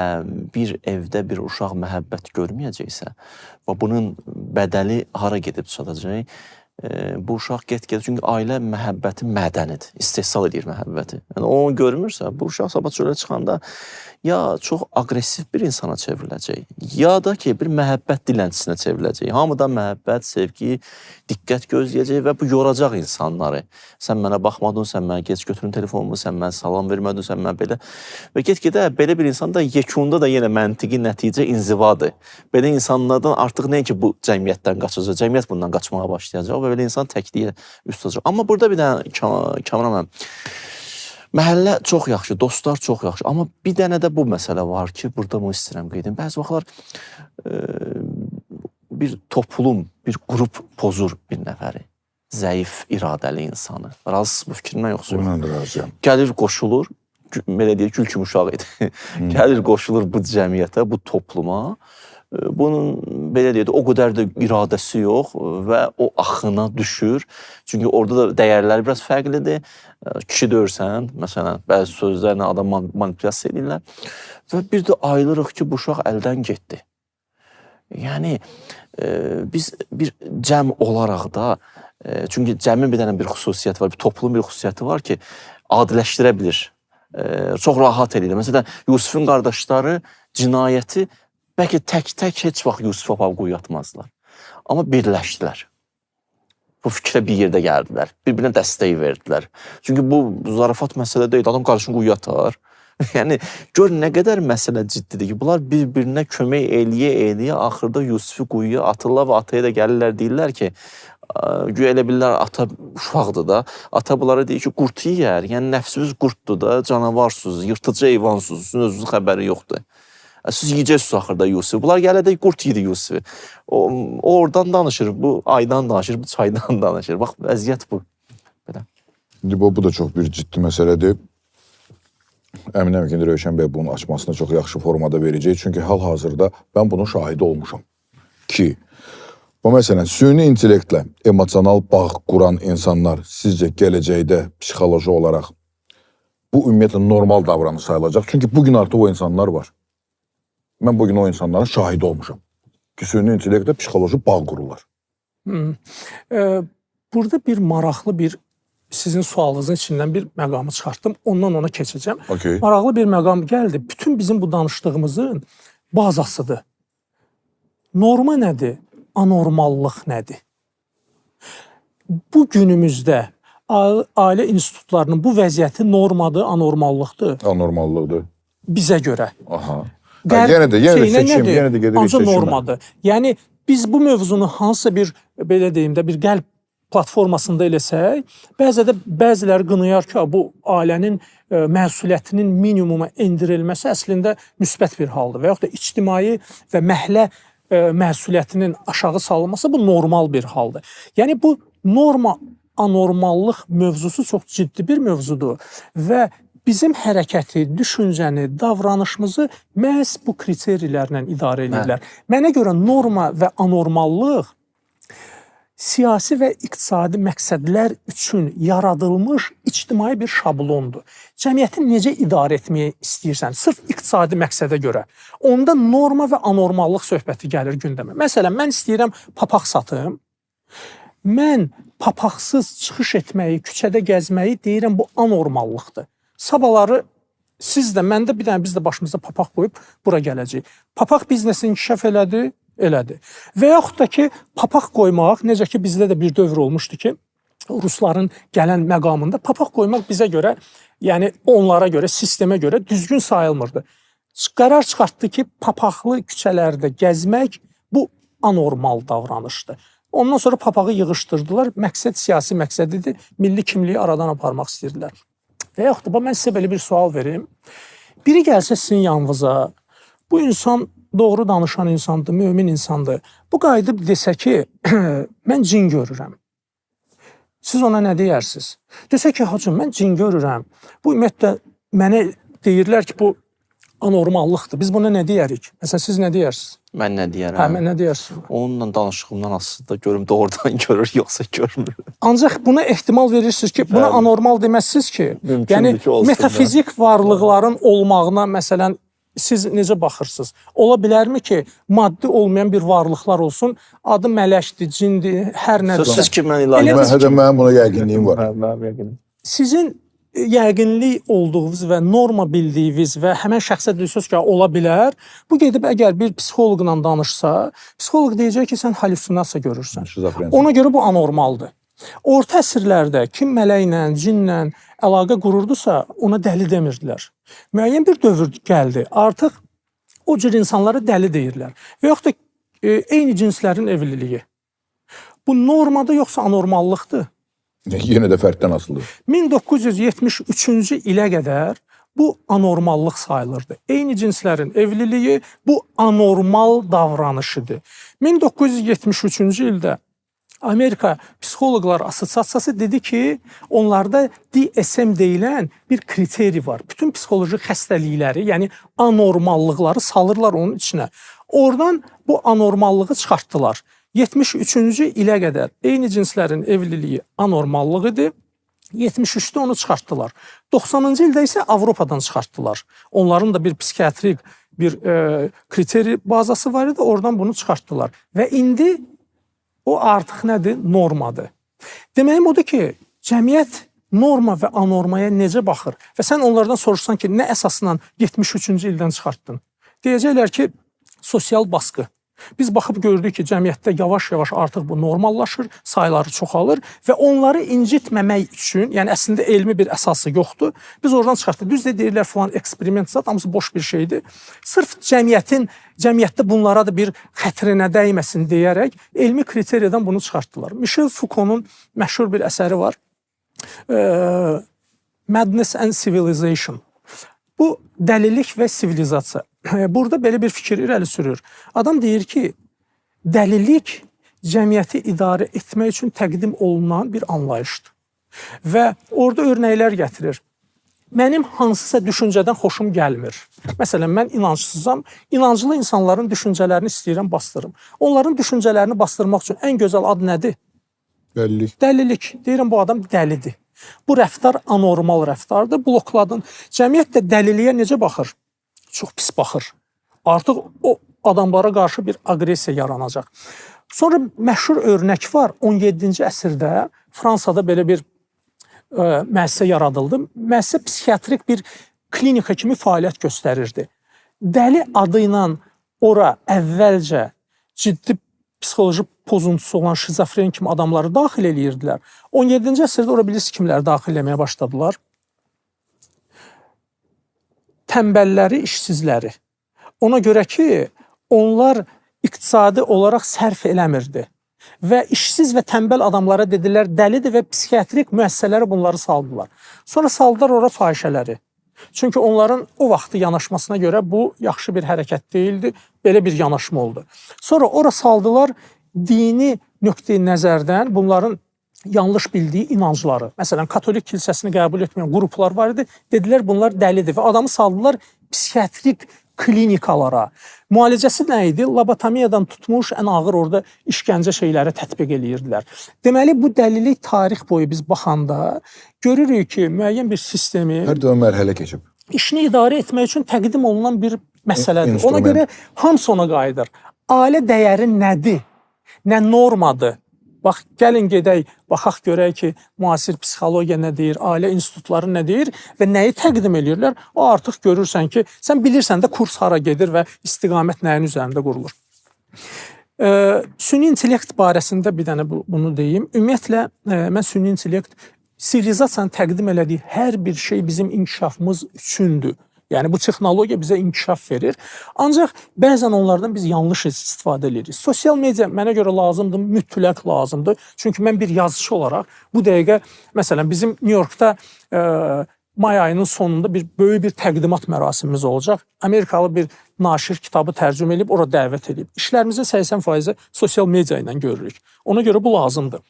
bir evdə bir uşaq məhəbbət görməyəcəksə və bunun bədəli hara gedib çatacaq, bu uşaq get-get, çünki ailə məhəbbəti mədənidir, istehsal edir məhəbbəti. Yəni, onu görmürsə, bu uşaq sabah çölə çıxanda ya çox aqressiv bir insana çevriləcək, ya da ki, bir məhəbbət dilənçisinə çevriləcək. Hamıdan məhəbbət, sevgi, diqqət gözləyəcək və bu yoracaq insanları. Sən mənə baxmadın, sən mənə gec götürün telefonumu, sən mənə salam vermədin, sən mənə belə. Və get-gedə belə bir insanda yekunda da yenə məntiqi nəticə inzivadır. Belə insanlardan artıq nəyə ki, bu cəmiyyətdən qaçacaq, cəmiyyət bundan qaçmağa başlayacaq və belə insan təkliyə üst tutacaq. Amma burada bir dənə kameraman, məhəllə çox yaxşı, dostlar çox yaxşı. Amma bir dənə də bu məsələ var ki, burada bunu istəyirəm qeyd edim. Bəzi vaxtlar bir toplum, bir qrup pozur bir nəfəri. Zəif, iradəli insanı. Razısınız bu fikrimdən yoxsa? Bundan da razıyam. Gəlir, qoşulur, belə deyək, gül kimi uşaq idi. Gəlir, qoşulur bu cəmiyyətə, bu topluma. Bunun, belə deyək, o qədər də iradəsi yox və o axına düşür. Çünki orada da dəyərləri biraz fərqlidir. Kişi döyürsən, məsələn, bəzi sözlərlə adam manipulyasiya edirlər. Və bir də ayılırıq ki, bu uşaq əldən getdi. Yəni, biz bir cəm olaraq da, çünki cəmin bir dənə bir xüsusiyyəti var, bir toplumun bir xüsusiyyəti var ki, adiləşdirə bilir. Çox rahat edir. Məsələn, Yusifin qardaşları cinayəti bəlkə tək heç vaxt Yusif apab quyu atmazlar. Amma birləşdilər. Bu fikrə bir yerdə gəldilər. Bir-birinə dəstək verdilər. Çünki bu zarafat məsələ deyil. Adam qarşını quyu atar. Yəni, gör nə qədər məsələ ciddidir ki, bunlar bir-birinə kömək eləyə axırda Yusifi quyuya atırlar və ataya da gəlirlər, deyirlər ki, güya elə bilirlər ata uşaqdır da, ata bunlara deyir ki, qurt yiyər, yəni nəfsiniz qurtdur da, canavarsınız, yırtıcı heyvansınız, sizin özünüzün xəbəri yoxdur. Siz yiyəcəksiniz axırda Yusifi. Bunlar gələ də qurt yedi Yusifi. O oradan danışır, bu aydan danışır, bu çaydan danışır. Bax, vəziyyət bu. Belə. Bu da çox bir ciddi məsələdir. Əminəm ki, Rövşən bəy bunun açmasını çox yaxşı formada verəcək. Çünki hal-hazırda mən bunun şahidi olmuşam. Ki, bu məsələn, süni intellektlə emosional bağ quran insanlar sizcə gələcəkdə psixoloji olaraq bu ümumiyyətlə normal davranış sayılacaq. Çünki bugün artıq o insanlar var. Mən bugün o insanların şahidi olmuşam. Ki, süni intellektlə psixoloji bağ qururlar. Burada bir maraqlı bir sizin sualınızın içindən bir məqamı çıxartdım. Ondan ona keçəcəm. Okay. Maraqlı bir məqam gəldi. Bütün bizim bu danışdığımızın bazasıdır. Norma nədir? Anormallıq nədir? Bu günümüzdə ailə institutlarının bu vəziyyəti normadır, anormallıqdır. Anormallıqdır. Bizə görə. Aha. Yenə də seçim, yenə də gedirik seçimə. seçimə. Normadır. Yəni biz bu mövzunu hansısa bir belə deyim də bir qəlb platformasında eləsək, bəziləri qınayar ki, bu ailənin məsuliyyətinin minimuma endirilməsi əslində müsbət bir haldır və yaxud da ictimai və məhəllə məsuliyyətinin aşağı salınması bu normal bir haldır. Yəni bu norma anormallıq mövzusu çox ciddi bir mövzudur və bizim hərəkəti, düşüncəni, davranışımızı məhz bu kriteriyalarla idarə edirlər. Mənə görə norma və anormallıq siyasi və iqtisadi məqsədlər üçün yaradılmış ictimai bir şablondur. Cəmiyyəti necə idarə etməyə istəyirsən, sırf iqtisadi məqsədə görə. Onda norma və anormallıq söhbəti gəlir gündəmə. Məsələn, mən istəyirəm papaq satım. Mən papaqsız çıxış etməyi, küçədə gəzməyi deyirəm, bu anormallıqdır. Sabahları siz də, mən də bir dənə biz də başımıza papaq qoyub bura gələcəyik. Papaq biznesi inkişaf elədi. Və yaxud da ki, papaq qoymaq, necə ki bizdə də bir dövr olmuşdu ki, Rusların gələn məqamında papaq qoymaq bizə görə, yəni onlara görə, sistemə görə düzgün sayılmırdı. Qərar çıxartdı ki, papaqlı küçələrdə gəzmək bu anormal davranışdır. Ondan sonra papağı yığışdırdılar, məqsəd siyasi məqsəd idi, milli kimliyi aradan aparmaq istəyirdilər. Və yaxud da mən sizə belə bir sual verim. Biri gəlsə sizin yanınıza, bu insan doğru danışan insandır, mömin insandır. Bu qayıdıb desə ki, mən cin görürəm. Siz ona nə deyərsiniz? Desə ki, hacım, mən cin görürəm. Bu ümumiyyətlə mənə deyirlər ki, bu anormallıqdır. Biz buna nə deyərik? Məsələn, siz nə deyərsiniz? Mən nə deyərəm? Hə, mən nə deyərsin? Onunla danışığımdan aslında görüm doğrudan görür, yoxsa görmür. Ancaq buna ehtimal verirsiniz ki, buna anormal deməzsiniz ki. Yəni, metafizik varlıqların olmağına, məsələn, siz necə baxırsınız? Ola bilərmi ki, maddi olmayan bir varlıqlar olsun, adı mələkdir, cindir, hər nədir? Siz ki, mən ilahi. Mənim buna yəqinliyim var. Sizin yəqinlik olduğunuz və norma bildiyiniz və həmən şəxsə deyirsiniz ki, ola bilər. Bu gedib əgər bir psixoloqla danışsa, psixoloq deyəcək ki, sən halüsinasiya görürsən. Ona görə bu anormaldır. Orta əsrlərdə kim mələklə, cinlə əlaqə qururdusa, ona dəli demirdilər. Müəyyən bir dövr gəldi. Artıq o cür insanlara dəli deyirlər. Və yaxud da eyni cinslərin evliliyi. Bu normada yoxsa anormallıqdır? Yenə də fərddən asılıdır. 1973-cü ilə qədər bu anormallıq sayılırdı. Eyni cinslərin evliliyi bu anormal davranışıdır. 1973-cü ildə Amerika Psixoloqlar Assosiasiyası dedi ki, onlarda DSM deyilən bir kriteri var. Bütün psixoloji xəstəlikləri, yəni anormallıqları salırlar onun içinə. Oradan bu anormallığı çıxartdılar. 73-cü ilə qədər eyni cinslərin evliliyi anormallıq idi. 73-də onu çıxartdılar. 90-cı ildə isə Avropadan çıxartdılar. Onların da bir psixiatrik bir kriteri bazası var idi, oradan bunu çıxartdılar. Və indi o artıq nədir? Normadır. Deməyim odur ki, cəmiyyət norma və anormaya necə baxır? Və sən onlardan soruşsan ki, nə əsasla 73-cü ildən çıxartdın? Deyəcəklər ki, sosial baskı. Biz baxıb gördük ki, cəmiyyətdə yavaş-yavaş artıq bu normallaşır, sayları çoxalır və onları incitməmək üçün, yəni əslində elmi bir əsası yoxdur. Biz oradan çıxartdıq. Düz də deyirlər falan eksperiment zat, hamısı boş bir şeydir. Sırf cəmiyyətdə bunlara da bir xətrinə dəyməsin deyərək elmi kriteriyadan bunu çıxartdılar. Michel Foucault'un məşhur bir əsəri var. Madness and Civilization. Bu dəlilik və sivilizasiya. Burada belə bir fikir irəli sürür. Adam deyir ki, dəlilik cəmiyyəti idarə etmək üçün təqdim olunan bir anlayışdır. Və orada örnəklər gətirir. Mənim hansısa düşüncədən xoşum gəlmir. Məsələn, mən inancsızam, inanclı insanların düşüncələrini istəyirəm bastırım. Onların düşüncələrini bastırmaq üçün ən gözəl ad nədir? Dəlilik. Dəlilik. Deyirəm, bu adam dəlidir. Bu rəftar anormal rəftardır. Blokladın. Cəmiyyət də dəliliyə necə baxır? Çox pis baxır. Artıq o adamlara qarşı bir aqressiya yaranacaq. Sonra məşhur örnək var. 17-ci əsrdə Fransada belə bir müəssisə yaradıldı. Müəssisə psixiatrik bir klinika kimi fəaliyyət göstərirdi. Dəli adı ilə ora əvvəlcə ciddi psixoloji pozuntusu olan şizofren kimi adamları daxil eləyirdilər. 17-ci əsrdə ora bilirsiniz kimləri daxil eləməyə başladılar? Tənbəlləri, işsizləri. Ona görə ki, onlar iqtisadi olaraq sərf eləmirdi. Və işsiz və tənbəl adamlara dedilər, dəlidir və psixiatrik müəssisələrə bunları saldılar. Sonra saldılar ora fahişələri. Çünki onların o vaxtı yanaşmasına görə bu yaxşı bir hərəkət deyildi, belə bir yanaşma oldu. Sonra ora saldılar dini nöqteyi nəzərdən bunların yanlış bildiyi inancları. Məsələn, Katolik kilsəsini qəbul etməyən qruplar var idi. Dedilər, bunlar dəlidir və adamı saldılar psixiatrik klinikalara. Müalicəsi nə idi? Lobotomiyadan tutmuş ən ağır orada işgəncə şeyləri tətbiq eləyirdilər. Deməli, bu dəlilik tarix boyu biz baxanda görürük ki, müəyyən bir sistemi Hər də mərhələ keçib. işini idarə etmək üçün təqdim olunan bir məsələdir. Ona görə hamısı ona qayıdır. Ailə dəyəri nədir? Nə normadır? Bax, gəlin gedək, baxaq görək ki, müasir psixologiya nə deyir, ailə institutları nə deyir və nəyi təqdim edirlər, o artıq görürsən ki, sən bilirsən də kurs hara gedir və istiqamət nəyin üzərində qurulur. Süni intellekt barəsində bir dənə bunu deyim. Ümumiyyətlə, mən süni intellekt, sivilizasiyanın təqdim elədiyi hər bir şey bizim inkişafımız üçündür. Yəni, bu texnologiya bizə inkişaf verir. Ancaq bəzən onlardan biz yanlış istifadə edirik. Sosial media mənə görə lazımdır, mütləq lazımdır. Çünki mən bir yazıcı olaraq bu dəqiqə, məsələn, bizim New Yorkda may ayının sonunda böyük bir təqdimat mərasimimiz olacaq. Amerikalı bir naşir kitabı tərcümə edib, ora dəvət edib. İşlərimizin 80%-i sosial media ilə görürük. Ona görə bu lazımdır.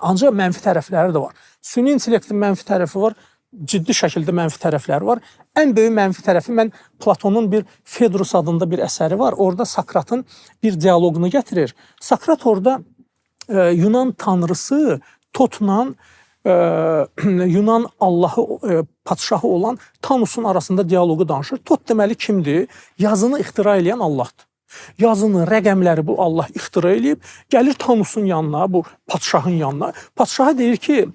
Ancaq mənfi tərəfləri də var. Süni intellektin mənfi tərəfi var. Ciddi şəkildə mənfi tərəfləri var. Ən böyük mənfi tərəfi mən Platonun bir Fedrus adında bir əsəri var. Orada Sakratın bir dialoqunu gətirir. Sakrat orada Yunan tanrısı Totla Yunan Allahı padşahı olan Tanusun arasında dialoqu danışır. Tot deməli kimdir? Yazını ixtira edən Allahdır. Yazını, rəqəmləri bu Allah ixtira eləyib, gəlir Tanusun yanına, bu padşahın yanına. Padşaha deyir ki,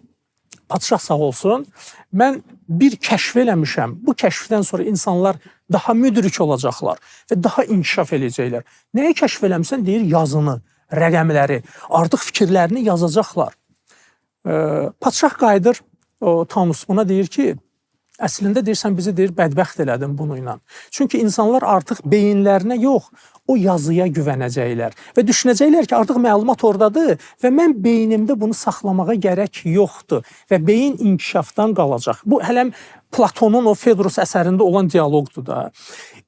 padşah sağ olsun, mən bir kəşf eləmişəm. Bu kəşfdən sonra insanlar daha müdrik olacaqlar və daha inkişaf eləyəcəklər. Nəyi kəşf eləmişsən? Deyir, yazını, rəqəmləri, artıq fikirlərini yazacaqlar. Padşah qayıdır, Tanus buna deyir ki, əslində deyirsən bizi deyir, bədbəxt elədin bunu ilə. Çünki insanlar artıq beyinlərinə yox, o yazıya güvənəcəklər və düşünəcəklər ki, artıq məlumat oradadır və mən beynimdə bunu saxlamağa gərək yoxdur və beyin inkişafdan qalacaq. Bu, hələm Platonun o Fedrus əsərində olan dialoqdur da.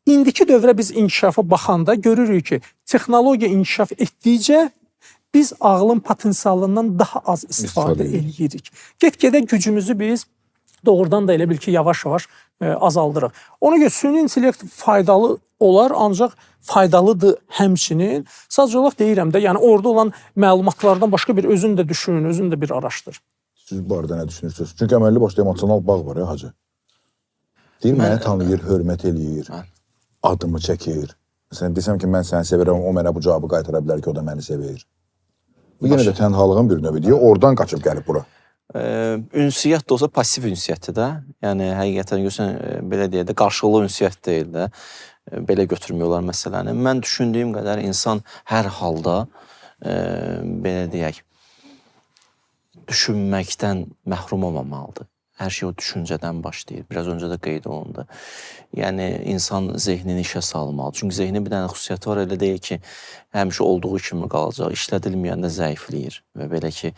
İndiki dövrə biz inkişafa baxanda görürük ki, texnologiya inkişaf etdikcə biz ağlın potensialından daha az istifadə edirik. Get-gedə gücümüzü biz doğrudan da elə bil ki, yavaş-yavaş azaldırıq. Ona görə süni intellekt faydalı olar, ancaq faydalıdır həmçinin. Sadəcə olaraq deyirəm də, yəni orada olan məlumatlardan başqa bir özün də düşünün, özün də bir araşdır. Siz bu arada nə düşünürsünüz? Çünki əməlli başda emosional bağ var ya, hacı. Deyir, məni tanıyır, hörmət eləyir, adımı çəkir. Məsələn, desəm ki, mən səni sevirəm, o mənə bu cavabı qaytara bilər ki, o da məni sevir. Bu yenə də tənhalığın bir növüdür. Oradan qaçıb gəlib bura. Ünsiyyət də olsa pasiv ünsiyyətdir də. Yəni həqiqətən görsən belə deyə də qarşılıqlı ünsiyyət deyil də. belə götürmək olar məsələni. Mən düşündüyüm qədər insan hər halda belə deyək, düşünməkdən məhrum olmamalıdır. Hər şey o düşüncədən başlayır. Biraz öncə də qeyd olundu. Yəni, insan zehnini işə salmalı. Çünki zehnin bir dənə xüsusiyyəti var, elə deyil ki, həmişə olduğu kimi qalacaq. İşlədilməyəndə zəifləyir və belə ki,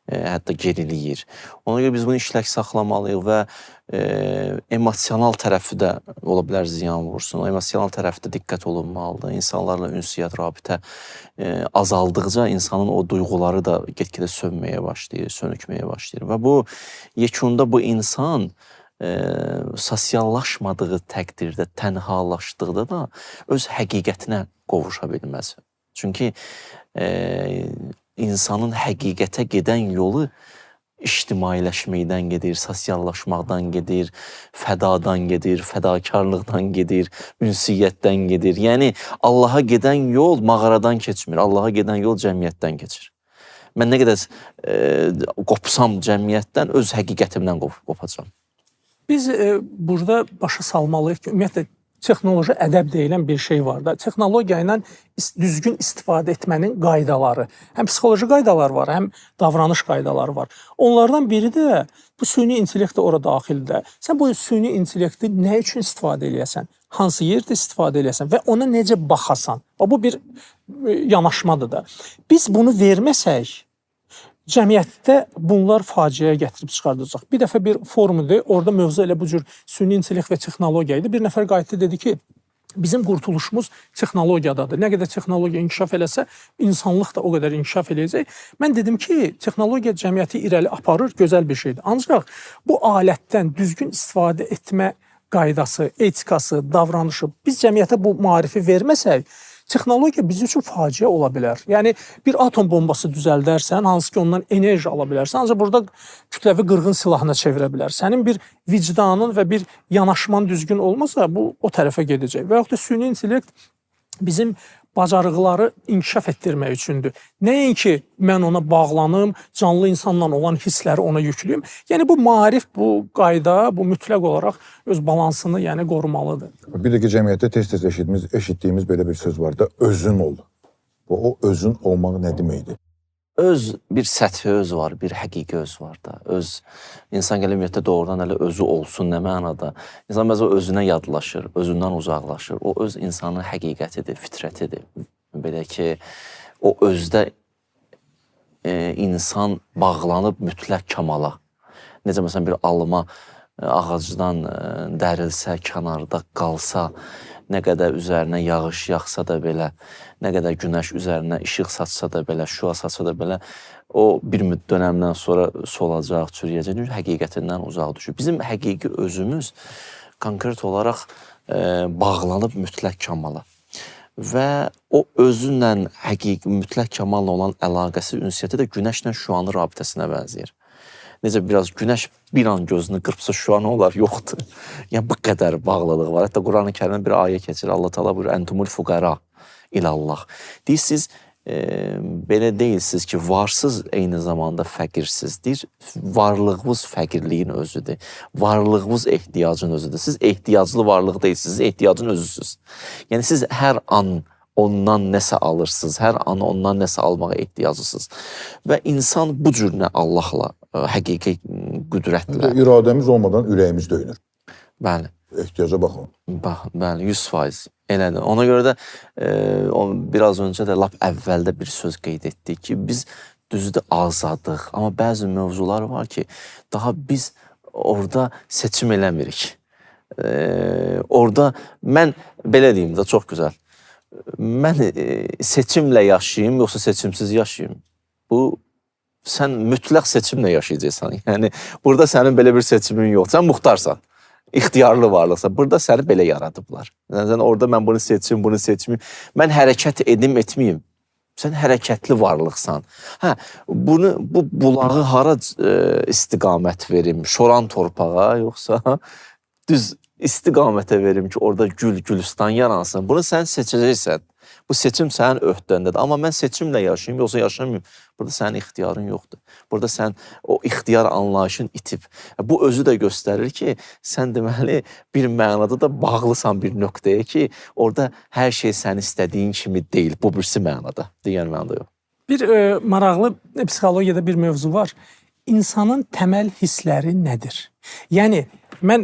hətta geriliyir. Ona görə biz bunu işlək saxlamalıyıq və emosional tərəfi də ola bilər ziyan vursun. O emosional tərəfdə diqqət olunmalıdır. İnsanlarla ünsiyyət, rabitə azaldıqca insanın o duyğuları da get-gedə sönməyə başlayır, sönükməyə başlayır. Və bu, yekunda bu insan sosiallaşmadığı təqdirdə, tənhalaşdıqda da öz həqiqətinə qovuşa bilməz. Çünki insanın həqiqətə gedən yolu ictimailəşməkdən gedir, sosiallaşmaqdan gedir, fədadan gedir, fədakarlıqdan gedir, ünsiyyətdən gedir. Yəni, Allaha gedən yol mağaradan keçmir, Allaha gedən yol cəmiyyətdən keçir. Mən nə qədər qopsam cəmiyyətdən, öz həqiqətimdən qopacam. Biz burada başa salmalıyıq ki, ümumiyyətlə, texnoloji ədəb deyilən bir şey var da. Texnologiya ilə düzgün istifadə etmənin qaydaları. Həm psixoloji qaydalar var, həm davranış qaydaları var. Onlardan biri də bu süni intellekt də ora daxildir. Sən bu süni intellekti nə üçün istifadə eləyəsən? Hansı yerdə istifadə eləyəsən və ona necə baxasan? Bu bir yanaşmadır da. Biz bunu verməsək, cəmiyyətdə bunlar faciəyə gətirib çıxardacaq. Bir dəfə bir forumdur, orada mövzu elə bu cür süni intellekt və texnologiya idi. Bir nəfər qayıtdı, dedi ki, bizim qurtuluşumuz texnologiyadadır. Nə qədər texnologiya inkişaf eləsə, insanlıq da o qədər inkişaf eləyəcək. Mən dedim ki, texnologiya cəmiyyəti irəli aparır, gözəl bir şeydir. Ancaq bu alətdən düzgün istifadə etmə qaydası, etikası, davranışı, biz cəmiyyətə bu marifi verməsək, texnologiya bizim üçün faciə ola bilər. Yəni, bir atom bombası düzəldərsən, hansı ki, ondan enerji ala bilərsən, ancaq burada kütləvi qırğın silahına çevirə bilər. Sənin bir vicdanın və bir yanaşman düzgün olmasa, bu o tərəfə gedəcək. Və yaxud da süni intellekt bizim bacarıqları inkişaf etdirmək üçündür. Nəinki mən ona bağlanım, canlı insanla olan hissləri ona yüklüyüm. Yəni, bu maarif, bu qayda, bu mütləq olaraq öz balansını qorumalıdır. Bir də ki, cəmiyyətdə tez-tez eşitdiyimiz belə bir söz var da, özün ol. O özün olmaq nə deməkdir? Öz bir səthi öz var, bir həqiqi öz var da. İnsan gələ ümumiyyətlə doğrudan elə özü olsun, nə mənada. İnsan bəzən özünə yadlaşır, özündən uzaqlaşır. O öz insanın həqiqətidir, fitrətidir. Belə ki, o özdə insan bağlanıb mütləq kamala. Necə məsələn bir alma ağacdan dərilsə, kənarda qalsa, nə qədər üzərinə yağış yağsa da belə, nə qədər günəş üzərinə işıq saçsa da belə, şüa saçsa da belə, o bir dönəmdən sonra solacaq, çürüyəcək, həqiqətindən uzaq düşür. Bizim həqiqi özümüz konkret olaraq bağlanıb mütləq kamala. Və o özünlə həqiqi, mütləq kamalla olan əlaqəsi, ünsiyyəti də günəşlə şüanın rabitəsinə bənzəyir. Necə biraz günəş bir an gözünü qırpsa şüa nə olar? Yoxdur. Yəni, bu qədər bağlılıq var. Hətta Quran-ı Kərimdə bir ayə keçir. Allah Teala buyurur, Entumul fuqara ilallah. Deyirsiniz, belə deyilsiniz ki, varsız eyni zamanda fəqirsizdir. Varlığınız fəqirliyin özüdür. Varlığınız ehtiyacın özüdür. Siz ehtiyaclı varlıq deyilsiniz, ehtiyacın özüsünüz. Yəni, siz hər an ondan nəsə alırsınız, hər an ondan nəsə almağa ehtiyaclısınız. Və insan bu cür Allahla, həqiqi qüdrətlə. İradəmiz olmadan ürəyimiz döyünür. Bəli. Ehtiyaca baxın. Bəli, 100%. Elədir. Ona görə də biraz öncə də lap əvvəldə bir söz qeyd etdik ki, biz düzdür azadıq, amma bəzi mövzular var ki, daha biz orada seçim eləmirik. Orada mən, belə deyim də, çox gözəl, mən seçimlə yaşayayım, yoxsa seçimsiz yaşayayım? Bu, sən mütləq seçimlə yaşayacaqsan. Yəni, burada sənin belə bir seçimin yox. Sən muxtarsan, ixtiyarlı varlıqsan. Burada səni belə yaradıblar. Yəni, orada mən bunu seçim, bunu seçmeyim. Mən hərəkət edim, etmeyeyim. Sən hərəkətli varlıqsan. Bu bulağı hara istiqamət verim? Şoran torpağa, yoxsa düz istiqamətə verim ki, orada gülistan yaransın. Bunu sən seçəcəksən. Bu seçim sənin öhdəndədir. Amma mən seçimlə yaşayayım, yoxsa yaşamayayım. Burada sənin ixtiyarın yoxdur. Burada sən o ixtiyar anlayışın itib. Bu özü də göstərir ki, sən deməli bir mənada da bağlısan bir nöqtəyə ki, orada hər şey sən istədiyin kimi deyil. Bu birisi mənada. Digər mənada yox. Bir maraqlı psixologiyada bir mövzu var. İnsanın təməl hissləri nədir? Yəni, mən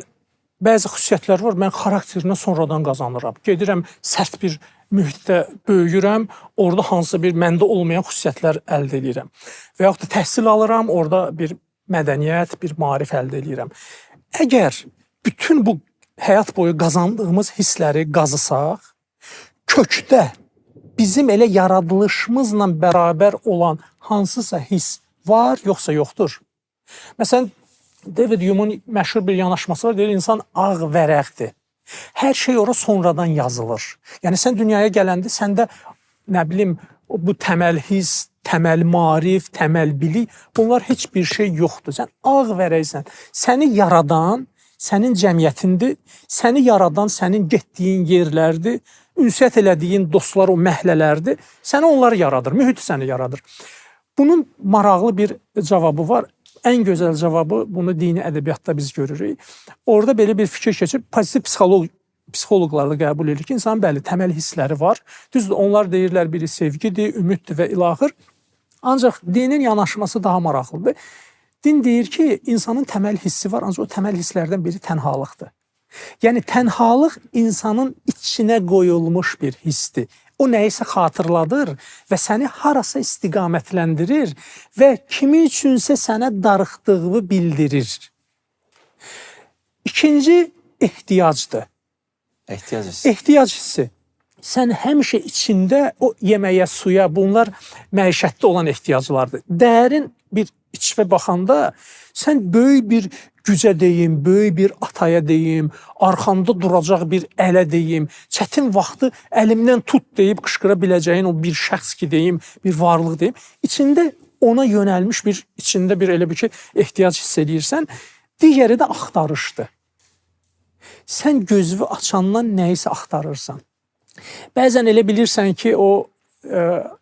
bəzi xüsusiyyətlər var, mən xarakterini sonradan qazanıram. Gedirəm, sərt bir mühitdə böyüyürəm, orada hansısa bir məndə olmayan xüsusiyyətlər əldə edirəm. Və yaxud da təhsil alıram, orada bir mədəniyyət, bir maarif əldə edirəm. Əgər bütün bu həyat boyu qazandığımız hissləri qazısaq, kökdə bizim elə yaradılışımızla bərabər olan hansısa hiss var, yoxsa yoxdur? Məsələn, David Hume'un məşhur bir yanaşması var, deyir, insan ağ vərəqdir. Hər şey ora sonradan yazılır. Yəni, sən dünyaya gələndə səndə, nə bilim, bu təməl hiss, təməl marif, təməl bilik, bunlar heç bir şey yoxdur. Sən ağ vərəqsən. Səni yaradan sənin cəmiyyətindir, səni yaradan sənin getdiyin yerlərdir, ünsiyyət elədiyin dostlar o məhlələrdir, səni onlar yaradır, mühit səni yaradır. Bunun maraqlı bir cavabı var. Ən gözəl cavabı, bunu dini ədəbiyyatda biz görürük. Orada belə bir fikir keçib, pozitiv psixoloqlar da qəbul edir ki, insanın bəli, təməl hissləri var. Düzdür, onlar deyirlər, biri sevgidir, ümiddir və ilaxır. Ancaq dinin yanaşması daha maraqlıdır. Din deyir ki, insanın təməl hissi var, ancaq o təməl hisslərdən biri tənhalıqdır. Yəni, tənhalıq insanın içinə qoyulmuş bir hissdir. O nəyisə xatırladır və səni harasa istiqamətləndirir və kimi üçünsə sənə darıxdığını bildirir. İkinci ehtiyacdır. Ehtiyac hissi. Ehtiyac hissi. Sən həmişə içində o yeməyə, suya, bunlar məişətdə olan ehtiyaclardır. Dərin bir içvə baxanda sən böyük bir gücə deyim, böyük bir ataya deyim, arxamda duracaq bir ələ deyim, çətin vaxtı əlimdən tut deyib qışqıra biləcəyin o bir şəxs ki deyim, bir varlıq deyim. İçində ona yönəlmiş bir, içində bir elə bir ki, ehtiyac hiss edirsən, digəri də axtarışdır. Sən gözünü açandan nəyisə axtarırsan. Bəzən elə bilirsən ki, o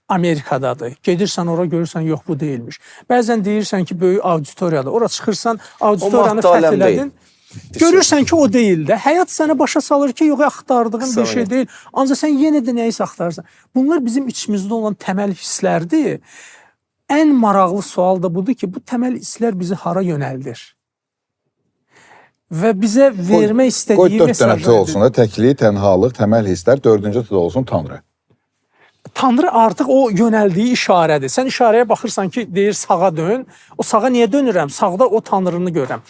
Amerikadadır. Gedirsən ora görürsən, yox bu deyilmiş. Bəzən deyirsən ki, böyük auditoriyadır. Ora çıxırsan, auditoriyanı fəth elədin. Görürsən ki, o deyil də. Həyat sənə başa salır ki, yox, axtardığın bir şey deyil. Ancaq sən yenə də nəyisə axtarırsan. Bunlar bizim içimizdə olan təməl hisslərdir. Ən maraqlı sual da budur ki, bu təməl hisslər bizi hara yönəldir? Və bizə vermək istədiyi mesajlar. Qoy 4 dənə olsun da, təklik, tənhalıq, təməl hisslər, 4-cü olsun Tanrı. Tanrı artıq o yönəldiyi işarədir. Sən işarəyə baxırsan ki, deyir sağa dön. O sağa niyə dönürəm? Sağda o Tanrını görürəm.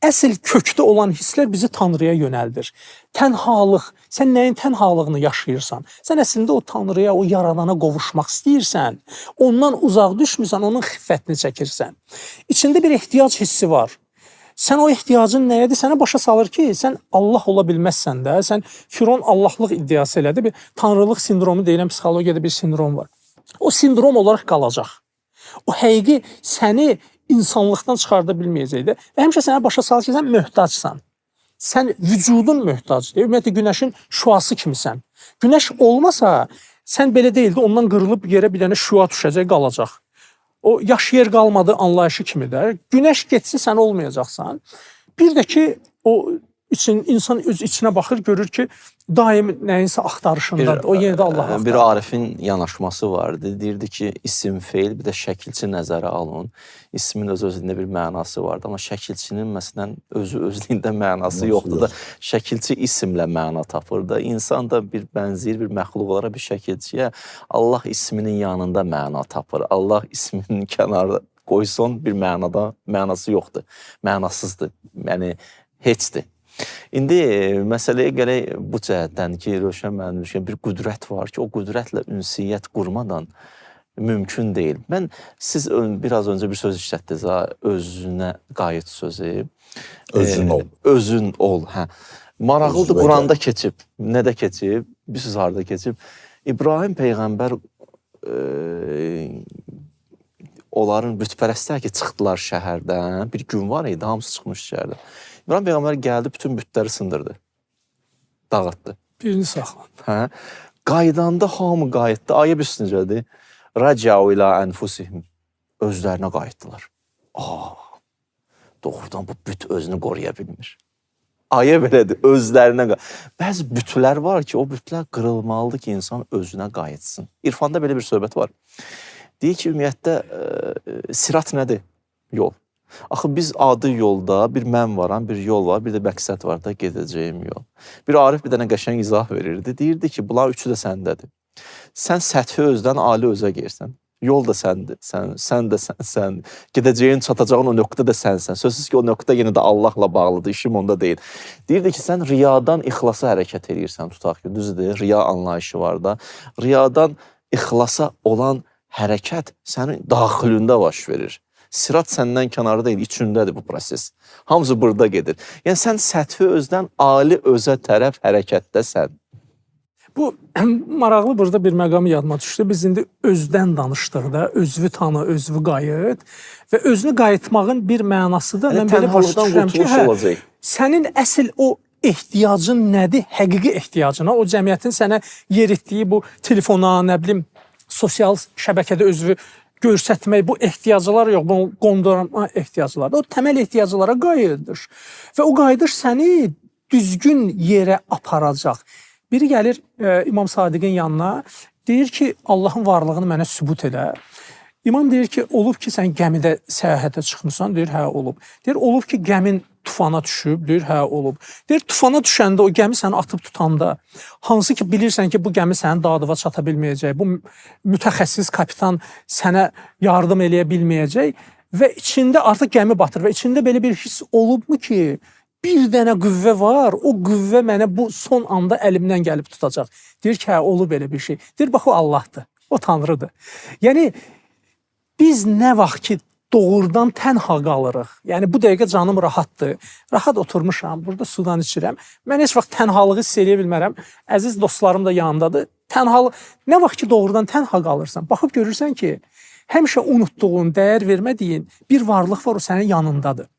Əsl kökdə olan hisslər bizi Tanrıya yönəldir. Tənhalıq, sən nəyin tənhalığını yaşayırsan? Sən əslində o Tanrıya, o yaradana qovuşmaq istəyirsən. Ondan uzaq düşmürsən, onun xiffətini çəkirsən. İçində bir ehtiyac hissi var. Sən o ehtiyacın nəyədir? Sənə başa salır ki, sən Allah ola bilməzsən də. Sən Firon Allahlıq iddiası elədi. Bir tanrılıq sindromu deyilən psixologiyada bir sindrom var. O sindrom olaraq qalacaq. O həqiqi səni insanlıqdan çıxarda bilməyəcəkdir. Və həmişə sənə başa salır ki, sən möhtacsan. Sən vücudun möhtacdır. Ümumiyyətlə, günəşin şüası kimisən. Günəş olmasa, sən belə deyildi, ondan qırılıb yerə bir dənə şüa düşəcək, qalacaq. O yaş yer qalmadı anlayışı kimi də. Günəş getsin, sən olmayacaqsan. Bir də ki, o insan öz içinə baxır, görür ki, daim nəyinsə axtarışındadır. O yenə də Allah axtarır. Bir Arifin yanaşması vardı. Deyirdi ki, isim, feil, bir də şəkilçi nəzərə alın. İsmin öz-özlüyündə bir mənası vardı. Amma şəkilçinin məsələn özü-özlüyündə mənası yoxdur da. Şəkilçi isimlə məna tapır da. İnsan da bir bənzir, bir məxluq olaraq bir şəkilçiyə Allah isminin yanında məna tapır. Allah isminin kənarda qoysun bir mənada mənası yoxdur. Mənasızdır. Yəni, heçdir. İndi məsələyə gələk bu cəhətdən ki, Rövşən müəllim düşünür, bir qüdrət var ki, o qüdrətlə ünsiyyət qurmadan mümkün deyil. Siz biraz öncə bir söz işlətdiniz, özünə qayıt sözü. Özün ol. Özün ol, hə. Maraqlıdır, Quranda keçib, nədə keçib, bir söz harada keçib. İbrahim Peyğəmbər onların bütpərəstlər ki, çıxdılar şəhərdən. Bir gün var idi, hamısı çıxmış şəhərdən. İbrahim Peyğəmbər gəldi, bütün bütləri sındırdı. Dağıtdı. Birini saxlandı. Hə? Qaydanda hamı qayıtdı. Ayə bir necədir? Rəcəu ilə ənfusihim. Özlərinə qayıtdılar. Doğrudan bu büt özünü qoruya bilmir. Ayə belədir, özlərinə Bəzi bütlər var ki, o bütlər qırılmalıdır ki, insan özünə qayıtsın. İrfanda belə bir söhbət var. Deyir ki, ümumiyyətlə, sirat nədir? Yol. Axı biz adi yolda, bir mən varam, bir yol var, bir də məqsəd var da gedəcəyim yol. Bir Arif bir dənə qəşəng izah verirdi. Deyirdi ki, bunlar üçü də səndədir. Sən səthi özdən ali özə girsən. Yol da səndir, sən də sən. Gedəcəyin, çatacağın o nöqtə də sənsən. Sözsüz ki, o nöqtə yenə də Allahla bağlıdır, işim onda deyil. Deyirdi ki, sən riyadan ixlasa hərəkət edirsən, tutaq ki, düzdür, riya anlayışı var da. Riyadan ixlasa olan hərəkət sənin daxilində baş verir. Sirat səndən kənarda deyil, içindədir bu proses. Hamısı burada gedir. Yəni, sən səthi özdən ali özə tərəf hərəkətdəsən. Bu maraqlı burada bir məqam yadıma düşdü. Biz indi özdən danışdıqda özünü tanı, özünü qayıt və özünü qayıtmağın bir mənası da mən belə başa düşürəm ki, sənin əsl o ehtiyacın nədir? Həqiqi ehtiyacına, o cəmiyyətin sənə yer etdiyi bu telefona, nə bilim, sosial şəbəkədə özünü görsətmək, bu ehtiyaclar yox, bu qondurma ehtiyacları. O təməl ehtiyaclara qayıdır və o qayıdış səni düzgün yerə aparacaq. Biri gəlir İmam Sadiqin yanına, deyir ki, Allahın varlığını mənə sübut elə. İmam deyir ki, olub ki, sən gəmidə səyahətə çıxmısan, deyir, hə, olub. Deyir, olub ki, gəmin tufana düşüb, deyir, hə, olub. Deyir, tufana düşəndə, o gəmi səni atıb tutanda, hansı ki, bilirsən ki, bu gəmi sənin Dadıva çata bilməyəcək, bu mütəxəssis kapitan sənə yardım eləyə bilməyəcək və içində artıq gəmi batır və içində belə bir his olubmu ki, bir dənə qüvvə var, o qüvvə mənə bu son anda əlimdən gəlib tutacaq. Deyir ki, hə, olub belə bir şey. Deyir, bax, o Allahdır, o Tanrıdır. Yəni, biz nə vaxt ki, doğrudan tənha qalırıq, yəni bu dəqiqə canım rahatdır, rahat oturmuşam, burada sudan içirəm, mən heç vaxt tənhalığı hiss eləyə bilmərəm, əziz dostlarım da yanındadır. Tənhalıq, nə vaxt ki, doğrudan tənha qalırsan, baxıb görürsən ki, həmişə unutduğun, dəyər vermədiyin bir varlıq var, o sənin yanındadır.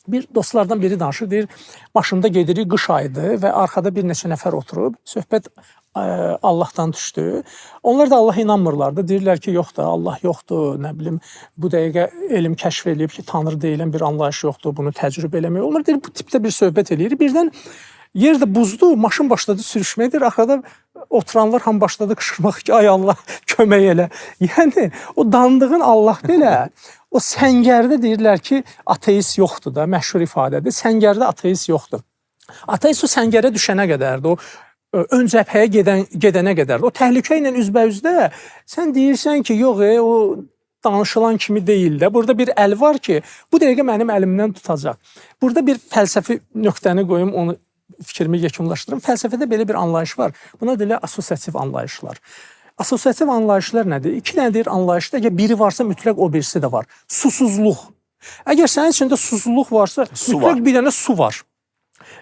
Bir dostlardan biri danışır, deyir, maşında gedirik, qış ayıdır və arxada bir neçə nəfər oturub, söhbət Allahdan düşdü. Onlar da Allah inanmırlardı. Deyirlər ki, yox da, Allah yoxdur, nə bilim, bu dəqiqə elm kəşf edib ki, Tanrı deyilən bir anlayış yoxdur, bunu təcrübə eləmək olmur. Deyir, bu tipdə bir söhbət eləyir. Birdən yer də buzdu, maşın başladı sürüşməyə, deyir, arxada oturanlar ham başladı qışqırmaq ki, ay Allah, kömək elə. Yəni, o dandığın Allah belə, o səngərdə deyirlər ki, ateist yoxdur da, məşhur ifadədir. Səngərdə ateist yoxdur. Ateist o səngərə düşənə qədərdir, o ön cəbhəyə gedənə qədərdir. O təhlükə ilə üzbəyüzdə sən deyirsən ki, yox, o danışılan kimi deyil də. Burada bir əl var ki, bu dəqiqə mənim əlimdən tutacaq. Burada bir fəlsəfi nöqtəni qoyum, onu fikrimi yekunlaşdırım. Fəlsəfədə belə bir anlayış var. Buna deyirlər asosiativ anlayışlar. Asosiativ anlayışlar nədir? İki dənədir anlayışda, əgər biri varsa mütləq o birisi də var. Susuzluq. Əgər sənin içində susuzluq varsa, mütləq bir dənə su var.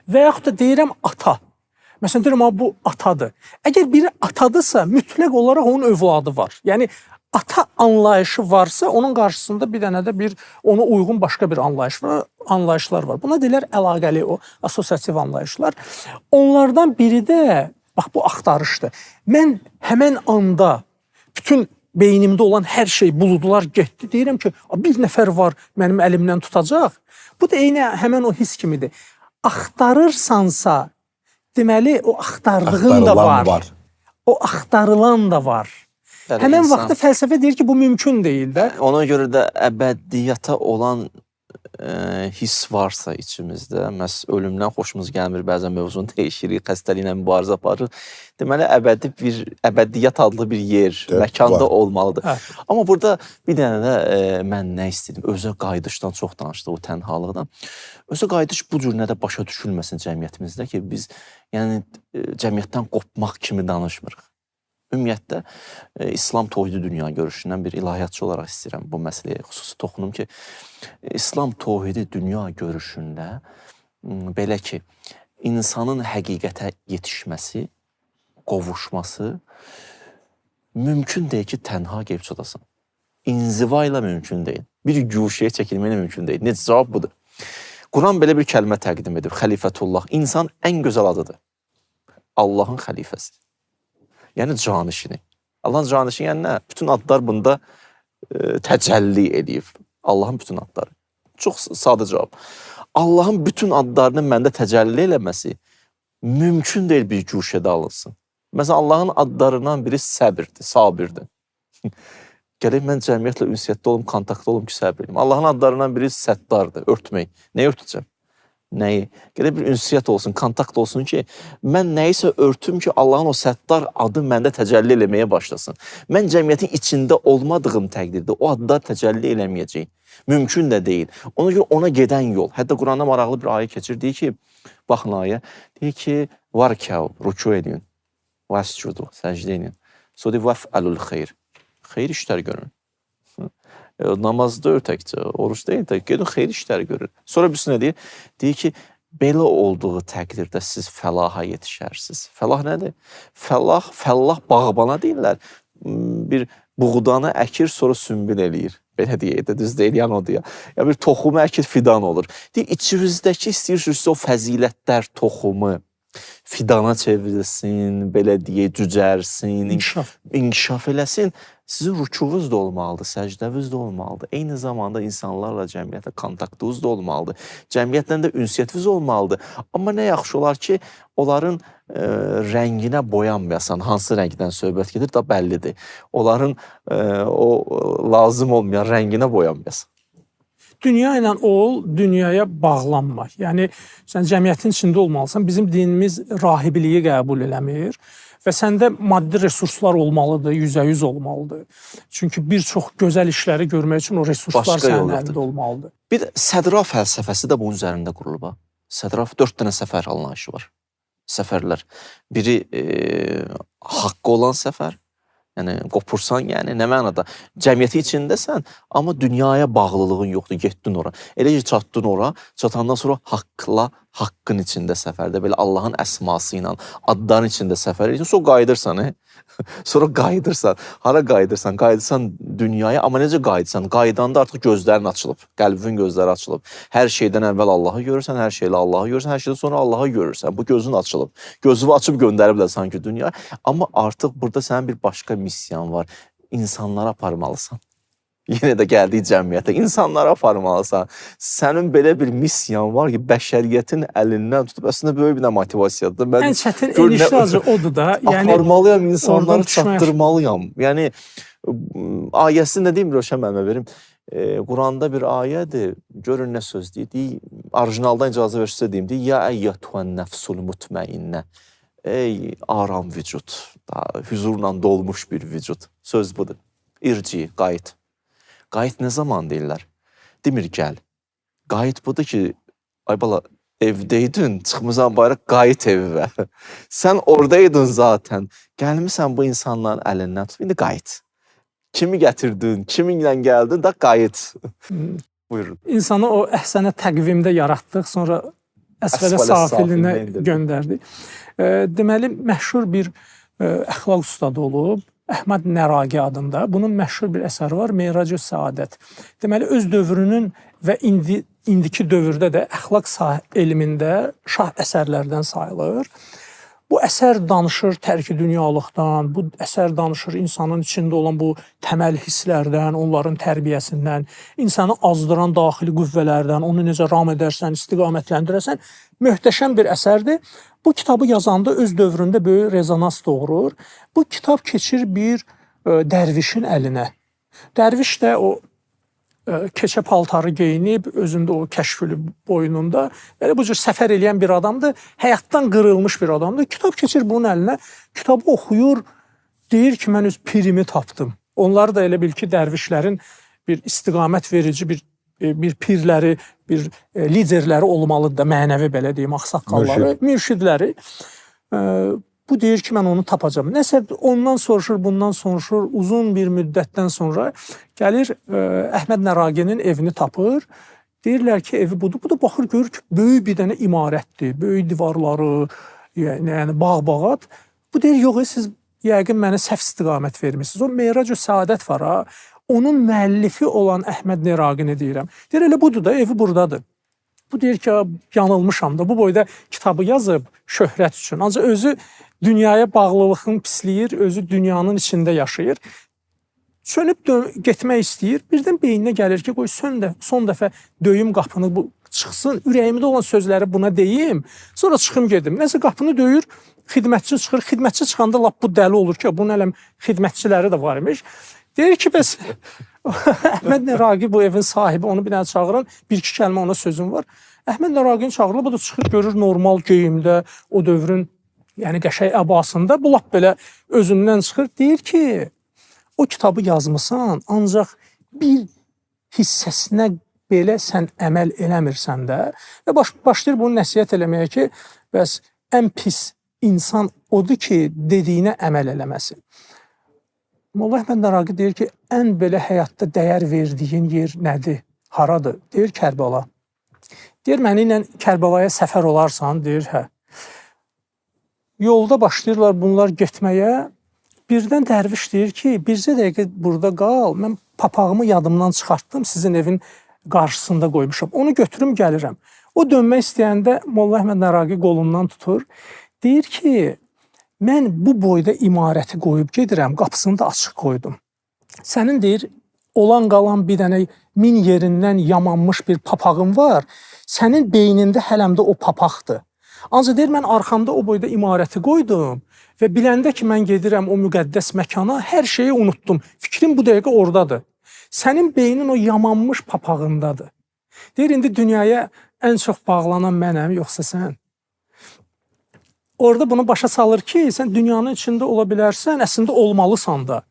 Və yaxud da deyirəm ata. Məsələn, deyirəm, bu atadır. Əgər biri atadırsa, mütləq olaraq onun övladı var. Yəni, ata anlayışı varsa, onun qarşısında bir dənə də ona uyğun başqa bir anlayışlar var. Buna deyirlər əlaqəli o asosiativ anlayışlar. Onlardan biri də bax, bu axtarışdır. Mən həmən anda bütün beynimdə olan hər şey, buludlar getdi. Deyirəm ki, bir nəfər var mənim əlimdən tutacaq. Bu da eyni həmən o his kimidir. Axtarırsansa, deməli, o axtardığın da var. O axtarılan da var. Yəni, həmən vaxtda fəlsəfə deyir ki, bu mümkün deyil də. Ona görə də əbədiyyata olan his varsa içimizdə, məhz ölümdən xoşumuz gəlmir, bəzən mövzunu dəyişirik, xəstəliklə mübarizə aparırıq. Deməli, əbədiyyat adlı bir yer, məkanda olmalıdır. Amma burada bir dənə də mən nə istədim? Özə qayıdışdan çox danışdıq, o tənhalıqdan. Özə qayıdış bu cür nədə başa düşülməsin cəmiyyətimizdə ki, biz cəmiyyətdən qopmaq kimi danışmırıq. Ümumiyyətlə, İslam tohidi dünya görüşündən bir ilahiyyatçı olaraq istəyirəm bu məsələyə xüsusi toxunum ki, İslam tohidi dünya görüşündə belə ki, insanın həqiqətə yetişməsi, qovuşması mümkün deyil ki, tənha gəlib çatasın. inziva ilə mümkün deyil. Bir guşəyə çəkilməklə mümkün deyil. Necə cavab budur? Quran belə bir kəlmə təqdim edib. Xəlifətullah. İnsan ən gözəl adıdır. Allahın xəlifəsi. Yəni canişini. Allahın canişini yəni nə? Bütün adlar bunda təcəlli edib. Allahın bütün adları. Çox sadə cavab. Allahın bütün adlarının məndə təcəlli eləməsi mümkün deyil bir guşədə alınsın. Məsələn, Allahın adlarından biri səbirdir, sabirdir. Gələk mən cəmiyyətlə ünsiyyətdə olum, kontaktda olum ki, səbir edim. Allahın adlarından biri səttardır, örtmək. Nəyi örtəcəm? Nəyi? Gələk bir ünsiyyət olsun, kontakt olsun ki, mən nəyisə örtüm ki, Allahın o səttar adı məndə təcəlli eləməyə başlasın. Mən cəmiyyətin içində olmadığım təqdirdə o adlar təcəlli eləməyəcək. Mümkün də deyil. Ona görə ona gedən yol. Hətta Quranda maraqlı bir ayə keçir. Deyir ki, baxın ayə, deyir ki, varkəv, rüku edin, vəscudu, səcdə edin. Sonra deyir, vəfəlul xeyr. Xeyir işlər görün. Namazda təkcə, oruç deyil tək, gedin xeyir işləri görün. Sonra birisi nə deyir? Deyir ki, belə olduğu təqdirdə siz fəlaha yetişərsiniz. Fəlah nədir? Fəllah bağbana deyirlər. Bir buğdanı əkir, sonra sümbül eləyir. Belə deyək də, düz deyil, yan o deyə. Ya bir toxumu əkir, fidan olur. Deyir, içinizdəki istəyirsiniz o fəzilətlər toxumu fidana çevrilsin, belə deyək, cücərsin, inkişaf eləsin. Sizin rükuvunuz da olmalıdır, səcdəviz də olmalıdır. Eyni zamanda insanlarla cəmiyyətlə kontaktınız da olmalıdır. Cəmiyyətlə də ünsiyyətiniz olmalıdır. Amma nə yaxşı olar ki, onların rənginə boyanmayasan, hansı rəngdən söhbət gedir da bəllidir. Onların o lazım olmayan rənginə boyanmayasan. Dünya ilə ol, dünyaya bağlanma. Yəni, sən cəmiyyətin içində olmalısan. Bizim dinimiz rahibliyi qəbul eləmir və səndə maddi resurslar olmalıdır, 100% olmalıdır. Çünki bir çox gözəl işləri görmək üçün o resurslar sənin əlində olmalıdır. Bir sədra fəlsəfəsi də bunun üzərində qurulub. Sədra 4 dənə səfər anlayışı var. Səfərlər. Biri haqqı olan səfər. Yəni, qopursan, yəni, nə mənada? Cəmiyyəti içindəsən, amma dünyaya bağlılığın yoxdur, getdin ora. Elə ki, çatdın ora, çatandan sonra haqqın içində səfərdə, belə Allahın əsması ilə, adların içində səfər edirsən, sonra qayıdırsan, sonra qayıdırsan. Hara qayıdırsan? Qayıdırsan dünyaya, amma necə qayıdırsan? Qayıdanda artıq gözlərin açılıb, qəlbin gözləri açılıb. Hər şeydən əvvəl Allahı görürsən, hər şeylə Allahı görürsən, hər şeydən sonra Allahı görürsən. Bu gözün açılıb. Gözünü açıb göndəriblər sanki dünya. Amma artıq burada sənin bir başqa missiyan var. İnsanlara aparmalısan. Yenə də gəldiyi cəmiyyətə insanlara aparmalısan. Sənin belə bir missiyan var ki, bəşəriyyətin əlindən tutub, əslində böyük bir motivasiyadır. Ən çətin eniştacı odur da. Yəni, aparmalıyam, insanları çatdırmalıyam. Yəni, ayəsini də deyim, Rövşən müəllimə verim. Quranda bir ayədir, görün nə söz deyir. Orijinaldan icazə verirsə deyim, deyir, ya əyyətuvən nəfsul mutmainnə. Ey aram vücud, hüzurla dolmuş bir vücud. Söz budur. İrci, qayıt. Qayıt nə zaman deyirlər? Demir, gəl. Qayıt budur ki, ay bala, evdəydin, çıxmısan bayra, qayıt evə. Sən oradaydın zaten. Gəlmirsən bu insanların əlindən tutub, indi qayıt. Kimi gətirdin, kiminlə gəldin da qayıt. Buyurun. İnsanı o əhsənə təqvimdə yaratdıq, sonra əsfələ safilinə göndərdik. Deməli, məşhur bir əxlaq ustadı olub, Əhməd Nəraqi adında. Bunun məşhur bir əsəri var, Meyrac-ı Səadət. Deməli, öz dövrünün və indiki dövrdə də əxlaq elmində şah əsərlərdən sayılır. Bu əsər danışır tərki dünyalıqdan, bu əsər danışır insanın içində olan bu təməl hisslərdən, onların tərbiyəsindən, insanı azdıran daxili qüvvələrdən, onu necə ram edərsən, istiqamətləndirərsən, möhtəşəm bir əsərdir. Bu kitabı yazanda öz dövründə böyük rezonans doğurur. Bu kitab keçir bir dərvişin əlinə. Dərviş də o keçə paltarı geyinib, özündə o kəşfülü boynunda, belə bu cür səfər eləyən bir adamdır, həyatdan qırılmış bir adamdır. Kitab keçir bunun əlinə, kitabı oxuyur, deyir ki, mən öz pirimi tapdım. Onlar da elə bil ki, dərvişlərin bir istiqamət verici, bir pirləri, bir liderləri olmalıdır da, mənəvi belə deyim, axsaqqalları, mürşidləri. Bu deyir ki, mən onu tapacam. Nəsə ondan soruşur, bundan soruşur, uzun bir müddətdən sonra gəlir Əhməd Nəraqinin evini tapır. Deyirlər ki, evi budur. Bu da baxır, görür ki, böyük bir dənə imarətdir, böyük divarları, yəni bağ-bağat. Bu deyir, yox, siz yəqin mənə səhv istiqamət vermişsiniz. O Meyrac-ı Səadət var ha. onun müəllifi olan Əhməd Neraqini deyirəm. Deyir, elə budur da, evi buradadır. Bu deyir ki, yanılmışam da, bu boyda kitabı yazıb şöhrət üçün. Ancaq özü dünyaya bağlılığını pisləyir, özü dünyanın içində yaşayır. Sönüb getmək istəyir. Birdən beyninə gəlir ki, qoy son dəfə döyüm qapını bu çıxsın, ürəyimdə olan sözləri buna deyim, sonra çıxım gedim. Nəsə qapını döyür, xidmətçi çıxır. Xidmətçi çıxanda lap bu dəli olur ki, bunun hələm xidmətçiləri də var imiş. Deyir ki, bəs Əhməd Neraqi bu evin sahibi, onu bir dənə çağırın, bir-iki kəlmə ona sözüm var. Əhməd Neraqini çağırır, bu da çıxır, görür normal geyimdə, o dövrün yəni qəşəng əbasında, bu lap belə özündən çıxır. Deyir ki, o kitabı yazmısan, ancaq bir hissəsinə belə sən əməl eləmirsən də və başlayır bunu nəsihət eləməyə ki, bəs ən pis insan odur ki, dediyinə əməl eləməsi. Molla Əhməd Neraqi deyir ki, ən belə həyatda dəyər verdiyin yer nədir, haradır? Deyir, Kərbəla. Deyir, məni ilə Kərbalaya səfər olarsan? Deyir, hə. Yolda başlayırlar bunlar getməyə. Birdən dərviş deyir ki, bircə dəqiqə burada qal, mən papağımı yadımdan çıxartdım, sizin evin qarşısında qoymuşam. Onu götürüm, gəlirəm. O dönmək istəyəndə Molla Əhməd Neraqi qolundan tutur. Deyir ki, mən bu boyda imarəti qoyub gedirəm, qapısını da açıq qoydum. Sənin deyir, olan qalan bir dənə 1000 yerindən yamanmış bir papağın var. Sənin beynində hələm də o papaqdır. Ancaq deyir, mən arxamda o boyda imarəti qoydum və biləndə ki, mən gedirəm o müqəddəs məkana, hər şeyi unutdum. Fikrim bu dəqiqə oradadır. Sənin beynin o yamanmış papağındadır. Deyir, indi dünyaya ən çox bağlanan mənəm, yoxsa sən? Orada bunu başa salır ki, sən dünyanın içində ola bilərsən, əslində olmalısan da.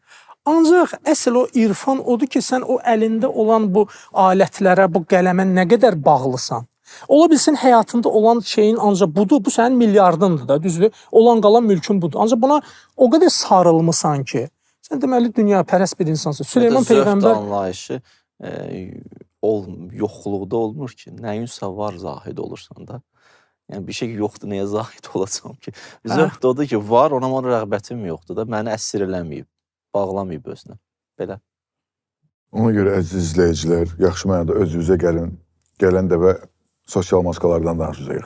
Ancaq əsl o irfan odur ki, sən o əlində olan bu alətlərə, bu qələmə nə qədər bağlısan. Ola bilsin həyatında olan şeyin ancaq budur, bu sənin milyardındır da, düzdür? Olan qalan mülkün budur. Ancaq buna o qədər sarılmısan ki, sən deməli dünyapərəst bir insansın. Süleyman Peyğəmbər zövq anlayışı yoxluqda olmur ki, nəyinsə var zahid olursan da. Yəni bir şey yoxdur, nəyə zahid olacam ki? Zövq da odur ki, var, ona rəğbətim yoxdur da, məni əsir eləməyib, bağlamayıb özünə. Belə. Ona görə əziz izləyicilər, yaxşı mənada özünüzə gəlin. Gələn dəfə sosial maskalardan danışacağıq.